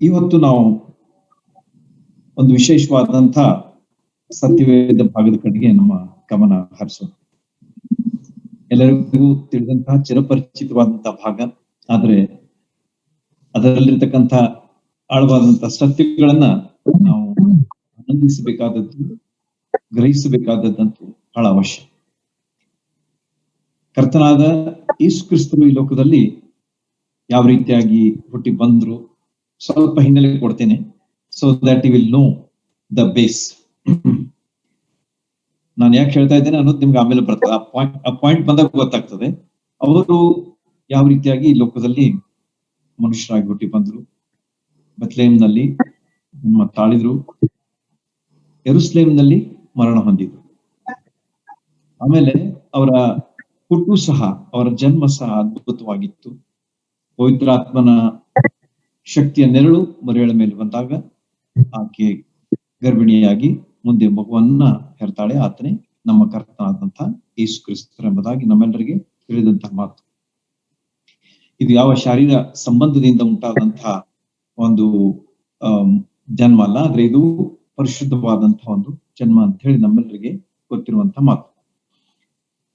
ಇವತ್ತು ನಾವು ಒಂದು ವಿಶೇಷವಾದಂಥ ಸತ್ಯವೇದ ಭಾಗದ ಕಡೆಗೆ ನಮ್ಮ ಗಮನ ಹರಿಸೋಣ. ಎಲ್ಲರಿಗೂ ತಿಳಿದಂತಹ ಚಿರಪರಿಚಿತವಾದಂತಹ ಭಾಗ, ಆದ್ರೆ ಅದರಲ್ಲಿರ್ತಕ್ಕಂಥ ಆಳವಾದಂತಹ ಸತ್ಯಗಳನ್ನ ನಾವು ಆನಂದಿಸಬೇಕಾದದ್ದು, ಗ್ರಹಿಸಬೇಕಾದದ್ದಂತೂ ಬಹಳ ಅವಶ್ಯ. ಕರ್ತನಾದ ಯೇಸು ಕ್ರಿಸ್ತರು ಈ ಲೋಕದಲ್ಲಿ ಯಾವ ರೀತಿಯಾಗಿ ಹುಟ್ಟಿ ಬಂದ್ರು ಸ್ವಲ್ಪ ಹಿನ್ನೆಲೆ ಕೊಡ್ತೇನೆ, so that you will know the base. ನಾನು ಯಾಕೆ ಹೇಳ್ತಾ ಇದ್ದೇನೆ ಅನ್ನೋದು ನಿಮ್ಗೆ ಆಮೇಲೆ ಬರ್ತದೆ. ಆ ಪಾಯಿಂಟ್ ಬಂದಾಗ ಗೊತ್ತಾಗ್ತದೆ. ಅವರು ಯಾವ ರೀತಿಯಾಗಿ ಈ ಲೋಕದಲ್ಲಿ ಮನುಷ್ಯರಾಗಿ ಹುಟ್ಟಿ ಬಂದ್ರು, ಬೆತ್ಲೆಹೇಮ್ನಲ್ಲಿ ಜನ್ಮ ತಾಳಿದ್ರು, ಯೆರೂಸಲೇಮಿನಲ್ಲಿ ಮರಣ ಹೊಂದಿದ್ರು. ಆಮೇಲೆ ಅವರ ಹುಟ್ಟು ಸಹ, ಅವರ ಜನ್ಮ ಸಹ ಅದ್ಭುತವಾಗಿತ್ತು. ಪವಿತ್ರಾತ್ಮನ ಶಕ್ತಿಯ ನೆರಳು ಮರಿಯಳ ಮೇಲೆ ಬಂದಾಗ ಆಕೆ ಗರ್ಭಿಣಿಯಾಗಿ ಮುಂದೆ ಮಗುವನ್ನ ಹೆರ್ತಾಳೆ. ಆತನೇ ನಮ್ಮ ಕರ್ತನಾದಂತಹ ಯೇಸು ಕ್ರಿಸ್ತರು ಎಂಬುದಾಗಿ ನಮ್ಮೆಲ್ಲರಿಗೆ ತಿಳಿದಂತಹ ಮಾತು. ಇದು ಯಾವ ಶಾರೀರ ಸಂಬಂಧದಿಂದ ಉಂಟಾದಂತಹ ಒಂದು ಜನ್ಮ ಅಲ್ಲ, ಆದ್ರೆ ಇದು ಪರಿಶುದ್ಧವಾದಂತಹ ಒಂದು ಜನ್ಮ ಅಂತ ಹೇಳಿ ನಮ್ಮೆಲ್ಲರಿಗೆ ಗೊತ್ತಿರುವಂತಹ ಮಾತು.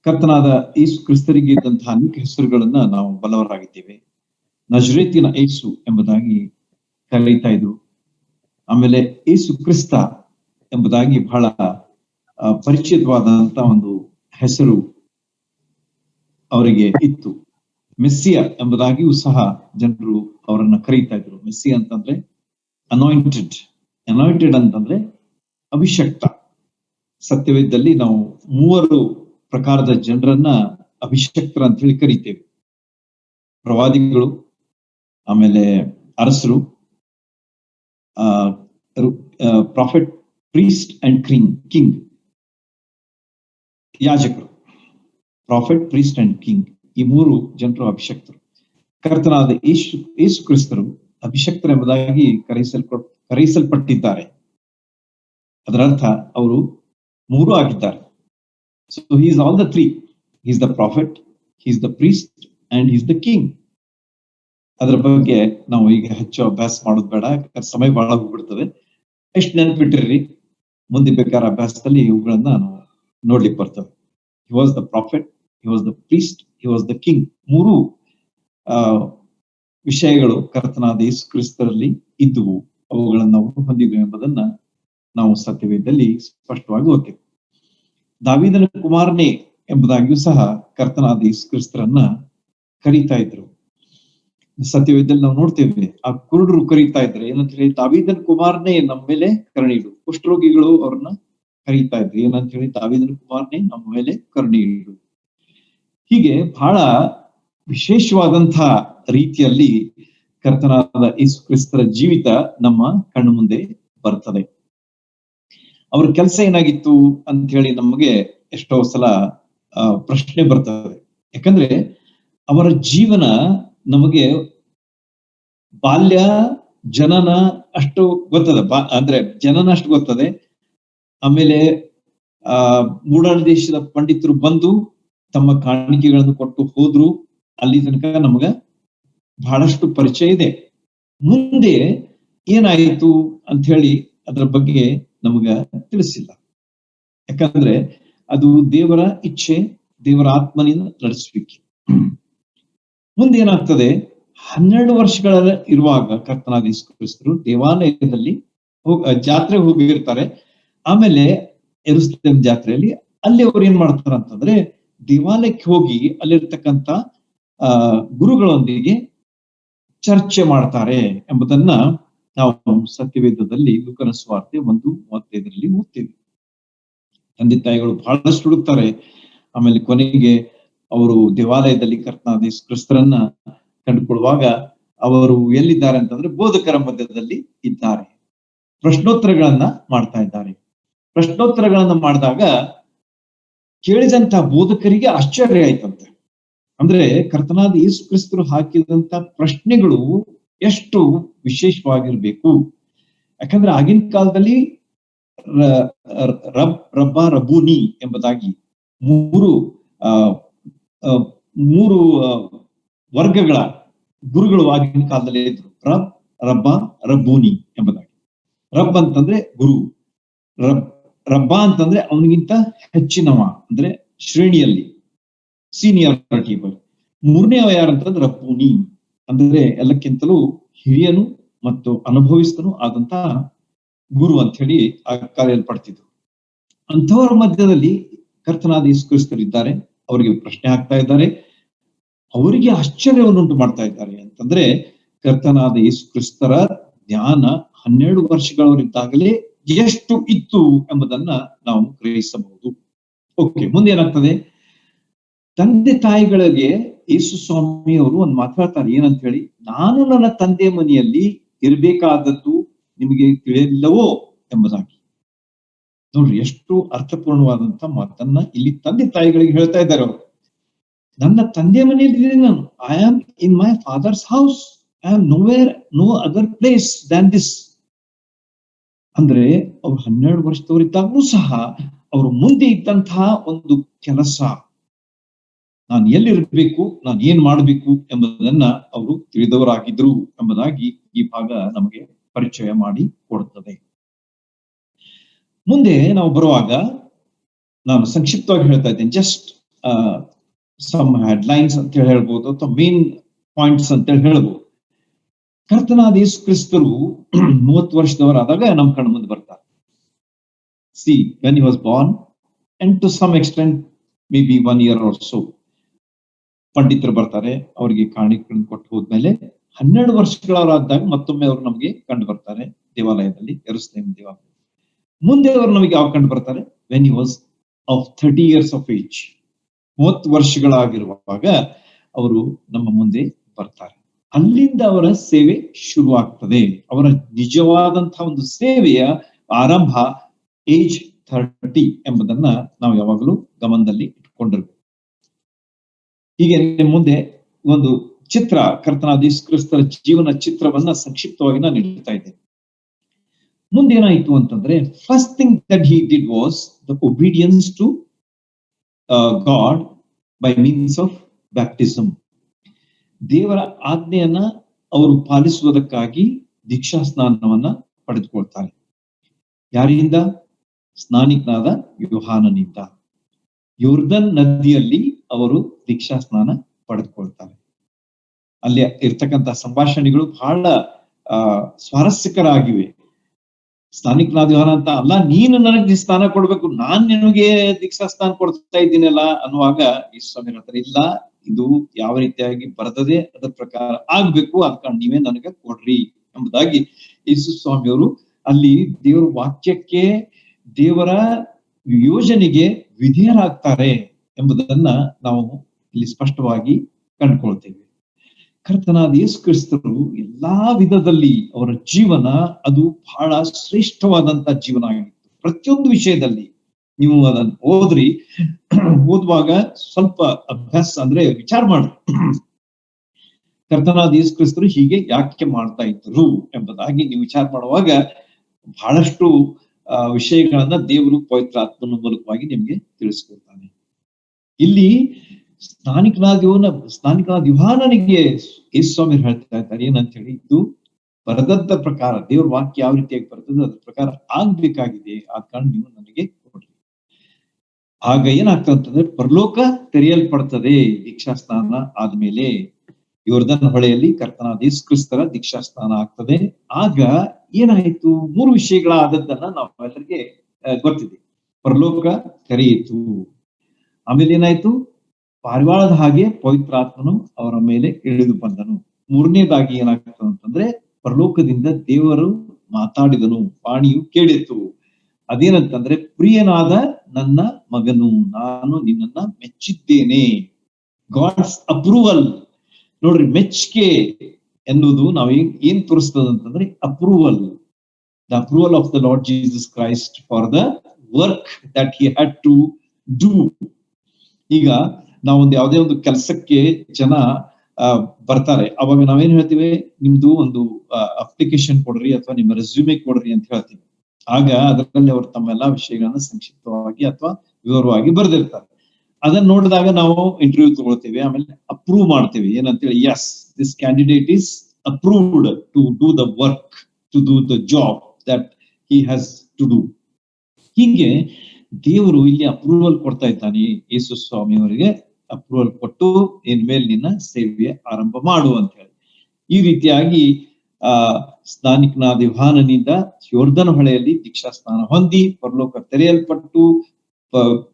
ಕರ್ತನಾದ ಯೇಸು ಕ್ರಿಸ್ತರಿಗೆ ಇದ್ದಂತಹ ಅನೇಕ ಹೆಸರುಗಳನ್ನ ನಾವು ಬಲ್ಲವರಾಗಿದ್ದೇವೆ. ನಜರೇತಿನ ಯೇಸು ಎಂಬುದಾಗಿ ಕರೀತಾ ಇದ್ರು. ಆಮೇಲೆ ಯೇಸು ಕ್ರಿಸ್ತ ಎಂಬುದಾಗಿ ಬಹಳ ಪರಿಚಿತವಾದಂತ ಒಂದು ಹೆಸರು ಅವರಿಗೆ ಇತ್ತು. ಮೆಸ್ಸಿಯ ಎಂಬುದಾಗಿಯೂ ಸಹ ಜನರು ಅವರನ್ನ ಕರೀತಾ ಇದ್ರು. ಮೆಸ್ಸಿಯ ಅಂತಂದ್ರೆ ಅನಾಯಿಂಟೆಡ್, ಅನಾಯಿಂಟೆಡ್ ಅಂತಂದ್ರೆ ಅಭಿಷಕ್ತ. ಸತ್ಯವೇದದಲ್ಲಿ ನಾವು 3 ಪ್ರಕಾರದ ಜನರನ್ನ ಅಭಿಷಕ್ತರ ಅಂತ ಹೇಳಿ ಕರಿತೇವೆ. ಪ್ರವಾದಿಗಳು, ಆಮೇಲೆ ಅರಸರು, ಪ್ರಾಫೆಟ್, ಪ್ರೀಸ್ಟ್ ಅಂಡ್ ಕಿಂಗ್. ಯಾಜಕರು, ಪ್ರಾಫೆಟ್, ಪ್ರೀಸ್ಟ್ ಅಂಡ್ ಕಿಂಗ್, ಈ 3 ಜನರು ಅಭಿಷಕ್ತರು. ಕರ್ತನಾದ ಯೇಸು ಕ್ರಿಸ್ತರು ಅಭಿಷಕ್ತರು ಎಂಬುದಾಗಿ ಕರೆಯಿಸಲ್ಪಟ್ಟಿದ್ದಾರೆ. ಅದರರ್ಥ ಅವರು 3 ಆಗಿದ್ದಾರೆ. So he is all the 3. He is the prophet, he is the priest and he is the king. ಅದರ ಬಗ್ಗೆ ನಾವು ಈಗ ಹೆಚ್ಚು ಅಭ್ಯಾಸ ಮಾಡೋದು ಬೇಡ, ಸಮಯ ಬಹಳ ಹೋಗ್ಬಿಡ್ತದೆ. ಎಷ್ಟು ನೆನಪಿಟ್ಟಿರಿ, ಮುಂದೆ ಬೇಕಾದ ಅಭ್ಯಾಸದಲ್ಲಿ ಇವುಗಳನ್ನ ನಾವು ನೋಡ್ಲಿಕ್ಕೆ ಬರ್ತವೆ. He was the prophet, he was the priest, he was the king. 3 ವಿಷಯಗಳು ಕರ್ತನಾದ ಯೇಸು ಕ್ರಿಸ್ತರಲ್ಲಿ ಇದ್ದುವು, ಅವುಗಳನ್ನು ನಾವು ಹೊಂದಿದ್ವು ಎಂಬುದನ್ನ ನಾವು ಸತ್ಯವೇದದಲ್ಲಿ ಸ್ಪಷ್ಟವಾಗಿ ಓದ್ತೇವೆ. ದಾವೀದನ ಕುಮಾರನೇ ಎಂಬುದಾಗಿಯೂ ಸಹ ಕರ್ತನಾದ ಯೇಸು ಕ್ರಿಸ್ತರನ್ನ ಕರೀತಾ ಇದ್ರು. ಸತ್ಯವೇದದಲ್ಲಿ ನಾವು ನೋಡ್ತೇವೆ, ಆ ಕುರುಡರು ಕರೀತಾ ಇದ್ರೆ ಏನಂತ ಹೇಳಿ, ದಾವೀದನ ಕುಮಾರನೇ ನಮ್ಮ ಮೇಲೆ ಕರುಣೆ ಇಡು. ಕುಷ್ಠರೋಗಿಗಳು ಅವ್ರನ್ನ ಕರೀತಾ ಇದ್ರು, ಏನಂತ ಹೇಳಿ, ದಾವೀದನ ಕುಮಾರನೇ ನಮ್ಮ ಮೇಲೆ ಕರುಣೆ ಇಡು. ಹೀಗೆ ಬಹಳ ವಿಶೇಷವಾದಂತಹ ರೀತಿಯಲ್ಲಿ ಕರ್ತನಾದ ಯೇಸು ಕ್ರಿಸ್ತರ ಜೀವಿತ ನಮ್ಮ ಕಣ್ಣು ಮುಂದೆ ಬರ್ತದೆ. ಅವ್ರ ಕೆಲಸ ಏನಾಗಿತ್ತು ಅಂತ ಹೇಳಿ ನಮಗೆ ಎಷ್ಟೋ ಸಲ ಪ್ರಶ್ನೆ ಬರ್ತದೆ. ಯಾಕಂದ್ರೆ ಅವರ ಜೀವನ ನಮಗೆ ಬಾಲ್ಯ, ಜನನ ಅಷ್ಟು ಗೊತ್ತದೆ, ಅಂದ್ರೆ ಜನನ ಅಷ್ಟು ಗೊತ್ತದೆ. ಆಮೇಲೆ ಮೂಡಾಳ ದೇಶದ ಪಂಡಿತರು ಬಂದು ತಮ್ಮ ಕಾಣಿಕೆಗಳನ್ನು ಕೊಟ್ಟು ಹೋದ್ರು. ಅಲ್ಲಿ ತನಕ ನಮಗ ಬಹಳಷ್ಟು ಪರಿಚಯ ಇದೆ. ಮುಂದೆ ಏನಾಯಿತು ಅಂತ ಹೇಳಿ ಅದರ ಬಗ್ಗೆ ನಮಗ ತಿಳಿಸಿಲ್ಲ. ಯಾಕಂದ್ರೆ ಅದು ದೇವರ ಇಚ್ಛೆ, ದೇವರ ಆತ್ಮನಿಂದ ನಡೆಸಲಿಕ್ಕೆ. ಮುಂದೆ ಏನಾಗ್ತದೆ, 12 ವರ್ಷಗಳ ಇರುವಾಗ ಕರ್ತನಾದ ಯೇಸು ಕ್ರಿಸ್ತರು ದೇವಾಲಯದಲ್ಲಿ ಜಾತ್ರೆಗೆ ಹೋಗಿರ್ತಾರೆ. ಆಮೇಲೆ ಯೆರೂಸಲೇಮ್ ಜಾತ್ರೆಯಲ್ಲಿ ಅಲ್ಲಿ ಅವ್ರು ಏನ್ ಮಾಡ್ತಾರ ಅಂತಂದ್ರೆ, ದೇವಾಲಯಕ್ಕೆ ಹೋಗಿ ಅಲ್ಲಿರ್ತಕ್ಕಂಥ ಗುರುಗಳೊಂದಿಗೆ ಚರ್ಚೆ ಮಾಡ್ತಾರೆ ಎಂಬುದನ್ನ ನಾವು ಸತ್ಯವೇದದಲ್ಲಿ ಲೂಕನ ಸುವಾರ್ತೆ 1:35 ಓದ್ತೀವಿ. ತಂದೆ ತಾಯಿಗಳು ಬಹಳಷ್ಟು ಹುಡುಕ್ತಾರೆ. ಆಮೇಲೆ ಕೊನೆಗೆ ಅವರು ದೇವಾಲಯದಲ್ಲಿ ಕರ್ತನಾದ ಯೇಸು ಕ್ರಿಸ್ತರನ್ನ ಕಂಡುಕೊಳ್ಳುವಾಗ ಅವರು ಎಲ್ಲಿದ್ದಾರೆ ಅಂತಂದ್ರೆ ಬೋಧಕರ ಮಧ್ಯದಲ್ಲಿ ಇದ್ದಾರೆ. ಪ್ರಶ್ನೋತ್ತರಗಳನ್ನ ಮಾಡ್ತಾ ಇದ್ದಾರೆ. ಪ್ರಶ್ನೋತ್ತರಗಳನ್ನ ಮಾಡಿದಾಗ ಕೇಳಿದಂತ ಬೋಧಕರಿಗೆ ಆಶ್ಚರ್ಯ ಆಯ್ತಂತೆ. ಅಂದ್ರೆ ಕರ್ತನಾದ ಯೇಸು ಕ್ರಿಸ್ತರು ಹಾಕಿದಂತ ಪ್ರಶ್ನೆಗಳು ಎಷ್ಟು ವಿಶೇಷವಾಗಿರ್ಬೇಕು. ಯಾಕಂದ್ರೆ ಆಗಿನ ಕಾಲದಲ್ಲಿ ರಬ್ಬೂನಿ ಎಂಬುದಾಗಿ 3 ವರ್ಗಗಳ ಗುರುಗಳು ಆಗಿನ ಕಾಲದಲ್ಲಿ ಇದ್ರು. ರಬ್ಬ, ರಬ್ಬೂನಿ ಎಂಬುದಾಗಿ. ರಬ್ ಅಂತಂದ್ರೆ ಗುರು, ರಬ್ಬ ಅಂತಂದ್ರೆ ಅವನಿಗಿಂತ ಹೆಚ್ಚಿನವ, ಅಂದ್ರೆ ಶ್ರೇಣಿಯಲ್ಲಿ ಸೀನಿಯಾರಿಟಿ. ಮೂರನೇವ ಯಾರಂತಂದ್ರೆ ರಬ್ಬೂನಿ, ಅಂದ್ರೆ ಎಲ್ಲಕ್ಕಿಂತಲೂ ಹಿರಿಯನು ಮತ್ತು ಅನುಭವಿಸ್ತನು ಆದಂತಹ ಗುರು ಅಂತ ಹೇಳಿ ಕರೆಯಲ್ಪಡ್ತಿದ್ರು. ಅಂಥವರ ಮಧ್ಯದಲ್ಲಿ ಕರ್ತನಾದ ಯೇಸು ಕ್ರಿಸ್ತರಿದ್ದಾರೆ. ಅವರಿಗೆ ಪ್ರಶ್ನೆ ಹಾಕ್ತಾ ಇದ್ದಾರೆ, ಅವರಿಗೆ ಆಶ್ಚರ್ಯವನ್ನುಂಟು ಮಾಡ್ತಾ ಇದ್ದಾರೆ. ಅಂತಂದ್ರೆ ಕರ್ತನಾದ ಯೇಸು ಕ್ರಿಸ್ತರ ಜ್ಞಾನ 12 ವರ್ಷಗಳವರಿದ್ದಾಗಲೇ ಎಷ್ಟು ಇತ್ತು ಎಂಬುದನ್ನ ನಾವು ಗ್ರಹಿಸಬಹುದು. ಓಕೆ, ಮುಂದೆ ಏನಾಗ್ತದೆ? ತಂದೆ ತಾಯಿಗಳಿಗೆ ಯೇಸು ಸ್ವಾಮಿ ಅವರು ಒಂದು ಮಾತಾಡ್ತಾರೆ, ಏನಂತ ಹೇಳಿ, ನಾನು ನನ್ನ ತಂದೆ ಮನೆಯಲ್ಲಿ ಇರಬೇಕಾದದ್ದು ನಿಮಗೆ ತಿಳಿಯಲ್ಲವೋ ಎಂಬುದಾಗಿ. ನೋಡ್ರಿ, ಎಷ್ಟು ಅರ್ಥಪೂರ್ಣವಾದಂತ ಮಾತನ್ನ ಇಲ್ಲಿ ತಂದೆ ತಾಯಿಗಳಿಗೆ ಹೇಳ್ತಾ ಇದ್ದಾರೆ ಅವರು. ನನ್ನ ತಂದೆ ಮನೆಯಲ್ಲಿ ಇದ್ದೀನಿ ನಾನು. I am in my father's house. I am no other place than this. ಅಂದ್ರೆ ಅವ್ರು 12 ವರ್ಷದವರಿದ್ದಾಗೂ ಸಹ ಅವರು ಮುಂದೆ ಇದ್ದಂತಹ ಒಂದು ಕೆಲಸ, ನಾನು ಎಲ್ಲಿರ್ಬೇಕು, ನಾನು ಏನ್ ಮಾಡ್ಬೇಕು ಎಂಬುದನ್ನ ಅವರು ತಿಳಿದವರಾಗಿದ್ರು ಎಂಬುದಾಗಿ ಈ ಭಾಗ ನಮಗೆ ಪರಿಚಯ ಮಾಡಿ ಕೊಡುತ್ತದೆ. ಮುಂದೆ ನಾವು ಬರುವಾಗ ನಾನು ಸಂಕ್ಷಿಪ್ತವಾಗಿ ಹೇಳ್ತಾ ಇದ್ದೇನೆ. ಜಸ್ಟ್ ಸಮ್ ಹೆಡ್ಲೈನ್ಸ್ ಅಂತ ಹೇಳಿ ಹೇಳ್ಬೋದು, ಅಥವಾ ಮೇನ್ ಪಾಯಿಂಟ್ಸ್ ಅಂತ ಹೇಳಿ ಹೇಳ್ಬೋದು. ಕರ್ತನಾದ ಯೇಸು ಕ್ರಿಸ್ತರು 30 ವರ್ಷದವರಾದಾಗ ನಮ್ಮ ಕಣ್ಣು ಮುಂದೆ ಬರ್ತಾರೆ. See, when he was born and to some extent may be 1 year or so, ಪಂಡಿತರು ಬರ್ತಾರೆ, ಅವರಿಗೆ ಕಾಣಿಕೆಗಳನ್ನು ಕೊಟ್ಟು ಹೋದ್ಮೇಲೆ 12 ವರ್ಷಗಳವರಾದಾಗ ಮತ್ತೊಮ್ಮೆ ಅವರು ನಮಗೆ ಕಂಡು ಬರ್ತಾರೆ ದೇವಾಲಯದಲ್ಲಿ, ಯೆರೂಸಲೇಮ್ ದೇವಾಲಯ. ಮುಂದೆ ಅವರು ನಮಗೆ ಯಾವ ಕಂಡು ಬರ್ತಾರೆ? When he was of 30 years of age, 30 ವರ್ಷಗಳಾಗಿರುವಾಗ ಅವರು ನಮ್ಮ ಮುಂದೆ ಬರ್ತಾರೆ. ಅಲ್ಲಿಂದ ಅವರ ಸೇವೆ ಶುರುವಾಗ್ತದೆ. ಅವರ ನಿಜವಾದಂತಹ ಒಂದು ಸೇವೆಯ ಆರಂಭ ಏಜ್ 30 ಎಂಬುದನ್ನ ನಾವು ಯಾವಾಗಲೂ ಗಮನದಲ್ಲಿ ಇಟ್ಕೊಂಡಿರ್ಬೇಕು. ಹೀಗೆ ಮುಂದೆ ಒಂದು ಚಿತ್ರ, ಕರ್ತನಾದ ಯೇಸು ಕ್ರಿಸ್ತರ ಜೀವನ ಚಿತ್ರವನ್ನ ಸಂಕ್ಷಿಪ್ತವಾಗಿ ನಾನು ನೀಡ್ತಾ ಇದ್ದೇನೆ. ಮುಂದೇನಾಯ್ತು ಅಂತಂದ್ರೆ, first thing that he did was the obedience to God by means of baptism. ದೇವರ ಆಜ್ಞೆಯನ್ನ ಅವರು ಪಾಲಿಸುವುದಕ್ಕಾಗಿ ದೀಕ್ಷಾ ಸ್ನಾನವನ್ನ ಪಡೆದುಕೊಳ್ತಾರೆ. ಯಾರಿಂದ? ಸ್ನಾನಿಕನಾದ ಯೋಹಾನನಿಂದ. ಯೋರ್ದನ್ ನದಿಯಲ್ಲಿ ಅವರು ದೀಕ್ಷಾ ಸ್ನಾನ ಪಡೆದುಕೊಳ್ತಾರೆ. ಅಲ್ಲಿ ಇರ್ತಕ್ಕಂಥ ಸಂಭಾಷಣೆಗಳು ಬಹಳ ಸ್ವಾರಸ್ಯಕರಾಗಿವೆ. ಸ್ನಾನಿಕನಾದ ಯೋಹಾನ ಅಂತ ಅಲ್ಲ, ನೀನು ನನಗೆ ಸ್ನಾನ ಕೊಡ್ಬೇಕು, ನಾನ್ ನಿನಗೆ ದೀಕ್ಷಾ ಸ್ನಾನ ಕೊಡ್ತಾ ಇದ್ದೀನಲ್ಲ ಅನ್ನುವಾಗ ಯೇಸು ಸ್ವಾಮಿ ಹೇಳ್ತಾರೆ, ಇಲ್ಲ, ಇದು ಯಾವ ರೀತಿಯಾಗಿ ಬರ್ತದೆ ಅದರ ಪ್ರಕಾರ ಆಗ್ಬೇಕು, ಅದಕ್ಕೆ ನೀವೇ ನನಗೆ ಕೊಡ್ರಿ ಎಂಬುದಾಗಿ ಯೇಸು ಸ್ವಾಮಿಯವರು ಅಲ್ಲಿ ದೇವರ ವಾಕ್ಯಕ್ಕೆ, ದೇವರ ಯೋಜನೆಗೆ ವಿಧೇಯರಾಗ್ತಾರೆ ಎಂಬುದನ್ನ ನಾವು ಇಲ್ಲಿ ಸ್ಪಷ್ಟವಾಗಿ ಕಂಡುಕೊಳ್ತೇವೆ. ಕರ್ತನಾದ ಯೇಸು ಕ್ರಿಸ್ತರು ಎಲ್ಲಾ ವಿಧದಲ್ಲಿ ಅವರ ಜೀವನ ಅದು ಬಹಳ ಶ್ರೇಷ್ಠವಾದಂತ ಜೀವನ ಆಗಿತ್ತು. ಪ್ರತಿಯೊಂದು ವಿಷಯದಲ್ಲಿ ನೀವು ಅದನ್ನು ಓದುವಾಗ ಸ್ವಲ್ಪ ಅಭ್ಯಾಸ ಅಂದ್ರೆ ವಿಚಾರ ಮಾಡ್ರಿ, ಕರ್ತನಾದ ಯೇಸು ಕ್ರಿಸ್ತರು ಹೀಗೆ ಯಾಕೆ ಮಾಡ್ತಾ ಇದ್ರು ಎಂಬುದಾಗಿ ನೀವು ವಿಚಾರ ಮಾಡುವಾಗ ಬಹಳಷ್ಟು ವಿಷಯಗಳನ್ನ ದೇವರು ಪವಿತ್ರ ಆತ್ಮನ ಮೂಲಕವಾಗಿ ನಿಮ್ಗೆ ತಿಳಿಸ್ಕೊಡ್ತಾನೆ. ಇಲ್ಲಿ ಸ್ನಾನಿಕನಾದ ಯೋಹಾನನಿಗೆ ಯೇಸು ಸ್ವಾಮಿ ಹೇಳ್ತಾ ಇದ್ದಾರೆ ಏನಂತ ಹೇಳಿ, ಇದು ಬರೆದಂತ ಪ್ರಕಾರ ದೇವ್ರ ವಾಕ್ಯ ಯಾವ ರೀತಿಯಾಗಿ ಬರ್ತದೆ ಅದ್ರ ಪ್ರಕಾರ ಆಗ್ಬೇಕಾಗಿದೆ, ಆದ ಕಾರಣ ನೀವು ನನಗೆ ಕೊಡ್ರಿ. ಆಗ ಏನಾಗ್ತದೆ? ಪರಲೋಕ ತೆರೆಯಲ್ಪಡ್ತದೆ. ದೀಕ್ಷಾ ಸ್ನಾನ ಆದ್ಮೇಲೆ ಯೋರ್ದನ್ ಹೊಳೆಯಲ್ಲಿ ಕರ್ತನಾದ ಯೇಸು ಕ್ರಿಸ್ತರ ದೀಕ್ಷಾ ಸ್ನಾನ ಆಗ್ತದೆ. ಆಗ ಏನಾಯ್ತು? 3 ವಿಷಯಗಳಾದದ್ದನ್ನ ನಾವೆಲ್ಲರಿಗೆ ಗೊತ್ತಿದೆ. ಪರಲೋಕ ತೆರೆಯಿತು, ಆಮೇಲೆ ಏನಾಯ್ತು? ಪಾರಿವಾಳದ ಹಾಗೆ ಪವಿತ್ರಾತ್ಮನು ಅವರ ಮೇಲೆ ಇಳಿದು ಬಂದನು. 3ನೇದಾಗಿ ಏನಾಗ್ತದೆ ಅಂತಂದ್ರೆ, ಪರಲೋಕದಿಂದ ದೇವರು ಮಾತಾಡಿದನು, ವಾಣಿಯು ಕೇಳಿತು. ಅದೇನಂತಂದ್ರೆ, ಪ್ರಿಯನಾದ ನನ್ನ ಮಗನು, ನಾನು ನಿನ್ನನ್ನ ಮೆಚ್ಚಿದ್ದೇನೆ. God's approval. ನೋಡ್ರಿ, ಮೆಚ್ಚಿಕೆ ಎನ್ನುವುದು ನಾವು ಏನ್ ತೋರಿಸ್ತದ ಅಂತಂದ್ರೆ approval. The approval of the Lord Jesus Christ for the work that he had to do. ಈಗ ನಾವೊಂದು ಯಾವುದೇ ಒಂದು ಕೆಲಸಕ್ಕೆ ಜನ ಬರ್ತಾರೆ, ಅವಾಗ ನಾವೇನ್ ಹೇಳ್ತೀವಿ? ನಿಮ್ದು ಒಂದು ಅಪ್ಲಿಕೇಶನ್ ಕೊಡ್ರಿ ಅಥವಾ ನಿಮ್ಮ ರೆಸ್ಯೂಮೆ ಕೊಡ್ರಿ ಅಂತ ಹೇಳ್ತೀವಿ. ಆಗ ಅದರಲ್ಲಿ ಅವರು ತಮ್ಮೆಲ್ಲಾ ವಿಷಯಗಳನ್ನ ಸಂಕ್ಷಿಪ್ತವಾಗಿ ಅಥವಾ ವಿವರವಾಗಿ ಬರೆದಿರ್ತಾರೆ. ಅದನ್ನ ನೋಡಿದಾಗ ನಾವು ಇಂಟರ್ವ್ಯೂ ತಗೊಳ್ತೀವಿ, ಆಮೇಲೆ ಅಪ್ರೂವ್ ಮಾಡ್ತೀವಿ. ಏನಂತೇಳಿ, yes, this candidate is approved to do the work, to do the job that he has to do. ಹೀಗೆ ದೇವರು ಇಲ್ಲಿ ಅಪ್ರೂವಲ್ ಕೊಡ್ತಾ ಇದ್ದಾನೆ ಯೇಸು ಸ್ವಾಮಿಯವರಿಗೆ. ಅಪ್ರೂವಲ್ ಕೊಟ್ಟು ಇನ್ಮೇಲೆ ನಿನ್ನ ಸೇವೆ ಆರಂಭ ಮಾಡು ಅಂತ ಹೇಳಿ. ಈ ರೀತಿಯಾಗಿ ಸ್ನಾನಿಕನಾದ ಯೋಹಾನನಿಂದ ಯೋರ್ದನ ಹೊಳೆಯಲ್ಲಿ ದೀಕ್ಷಾ ಸ್ನಾನ ಹೊಂದಿ ಪರಲೋಕ ತೆರೆಯಲ್ಪಟ್ಟು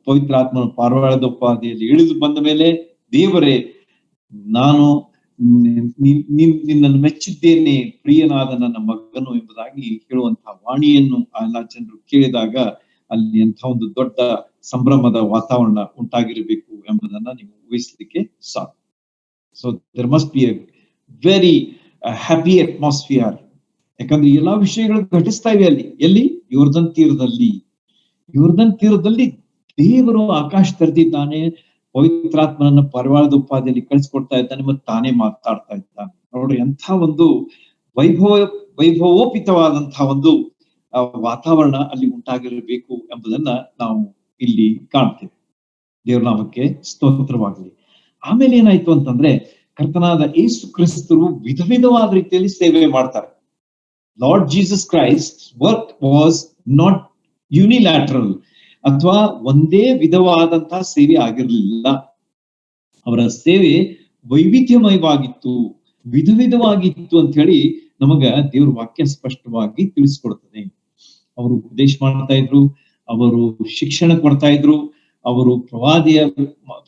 ಪವಿತ್ರಾತ್ಮನ ಪಾರಿವಾಳದ ಉಪಾಧಿಯಲ್ಲಿ ಇಳಿದು ಬಂದ ಮೇಲೆ, ದೇವರೇ ನಾನು ನಿನ್ನನ್ನು ಮೆಚ್ಚಿದ್ದೇನೆ, ಪ್ರಿಯನಾದ ನನ್ನ ಮಗನು ಎಂಬುದಾಗಿ ಹೇಳುವಂತಹ ವಾಣಿಯನ್ನು ಎಲ್ಲ ಜನರು ಕೇಳಿದಾಗ ಅಲ್ಲಿ ಎಂಥ ಒಂದು ದೊಡ್ಡ ಸಂಭ್ರಮದ ವಾತಾವರಣ ಉಂಟಾಗಿರಬೇಕು ಎಂಬುದನ್ನ ನೀವು ಊಹಿಸಲಿಕ್ಕೆ ಸಾಕು. So there must be a very happy atmosphere. ಯಾಕಂದ್ರೆ ಎಲ್ಲಾ ವಿಷಯಗಳು ಘಟಿಸ್ತಾ ಇವೆ ಅಲ್ಲಿ. ಎಲ್ಲಿ? ಯೋರ್ದನ್ ತೀರದಲ್ಲಿ. ಯೋರ್ದನ್ ತೀರದಲ್ಲಿ ದೇವರು ಆಕಾಶ ತೆರೆದಿದ್ದಾನೆ, ಪವಿತ್ರಾತ್ಮನನ್ನ ಪಾರಿವಾಳದ ಉಪಾಧಿಯಲ್ಲಿ ಕಳಿಸ್ಕೊಡ್ತಾ ಇದ್ದಾನೆ, ಮತ್ತು ತಾನೇ ಮಾತಾಡ್ತಾ ಇದ್ದಾನೆ. ನೋಡ್ರಿ, ಎಂಥ ಒಂದು ವೈಭವೋಪಿತವಾದಂತಹ ಒಂದು ವಾತಾವರಣ ಅಲ್ಲಿ ಉಂಟಾಗಿರಬೇಕು ಎಂಬುದನ್ನ ನಾವು ಇಲ್ಲಿ ಕಾಣ್ತೇವೆ. ದೇವ್ರ ನಾಮಕ್ಕೆ ಸ್ತೋತ್ರವಾಗಲಿ. ಆಮೇಲೆ ಏನಾಯ್ತು ಅಂತಂದ್ರೆ, ಕರ್ತನಾದ ಯೇಸು ಕ್ರಿಸ್ತರು ವಿಧ ವಿಧವಾದ ರೀತಿಯಲ್ಲಿ ಸೇವೆ ಮಾಡ್ತಾರೆ. Lord Jesus Christ work was not unilateral, ಅಥವಾ ಒಂದೇ ವಿಧವಾದಂತಹ ಸೇವೆ ಆಗಿರ್ಲಿಲ್ಲ. ಅವರ ಸೇವೆ ವೈವಿಧ್ಯಮಯವಾಗಿತ್ತು, ವಿಧ ವಿಧವಾಗಿತ್ತು ಅಂತ ಹೇಳಿ ನಮಗ ದೇವ್ರ ವಾಕ್ಯ ಸ್ಪಷ್ಟವಾಗಿ ತಿಳಿಸ್ಕೊಡ್ತದೆ. ಅವರು ಉಪದೇಶ ಮಾಡ್ತಾ ಇದ್ರು, ಅವರು ಶಿಕ್ಷಣ ಕೊಡ್ತಾ ಇದ್ರು, ಅವರು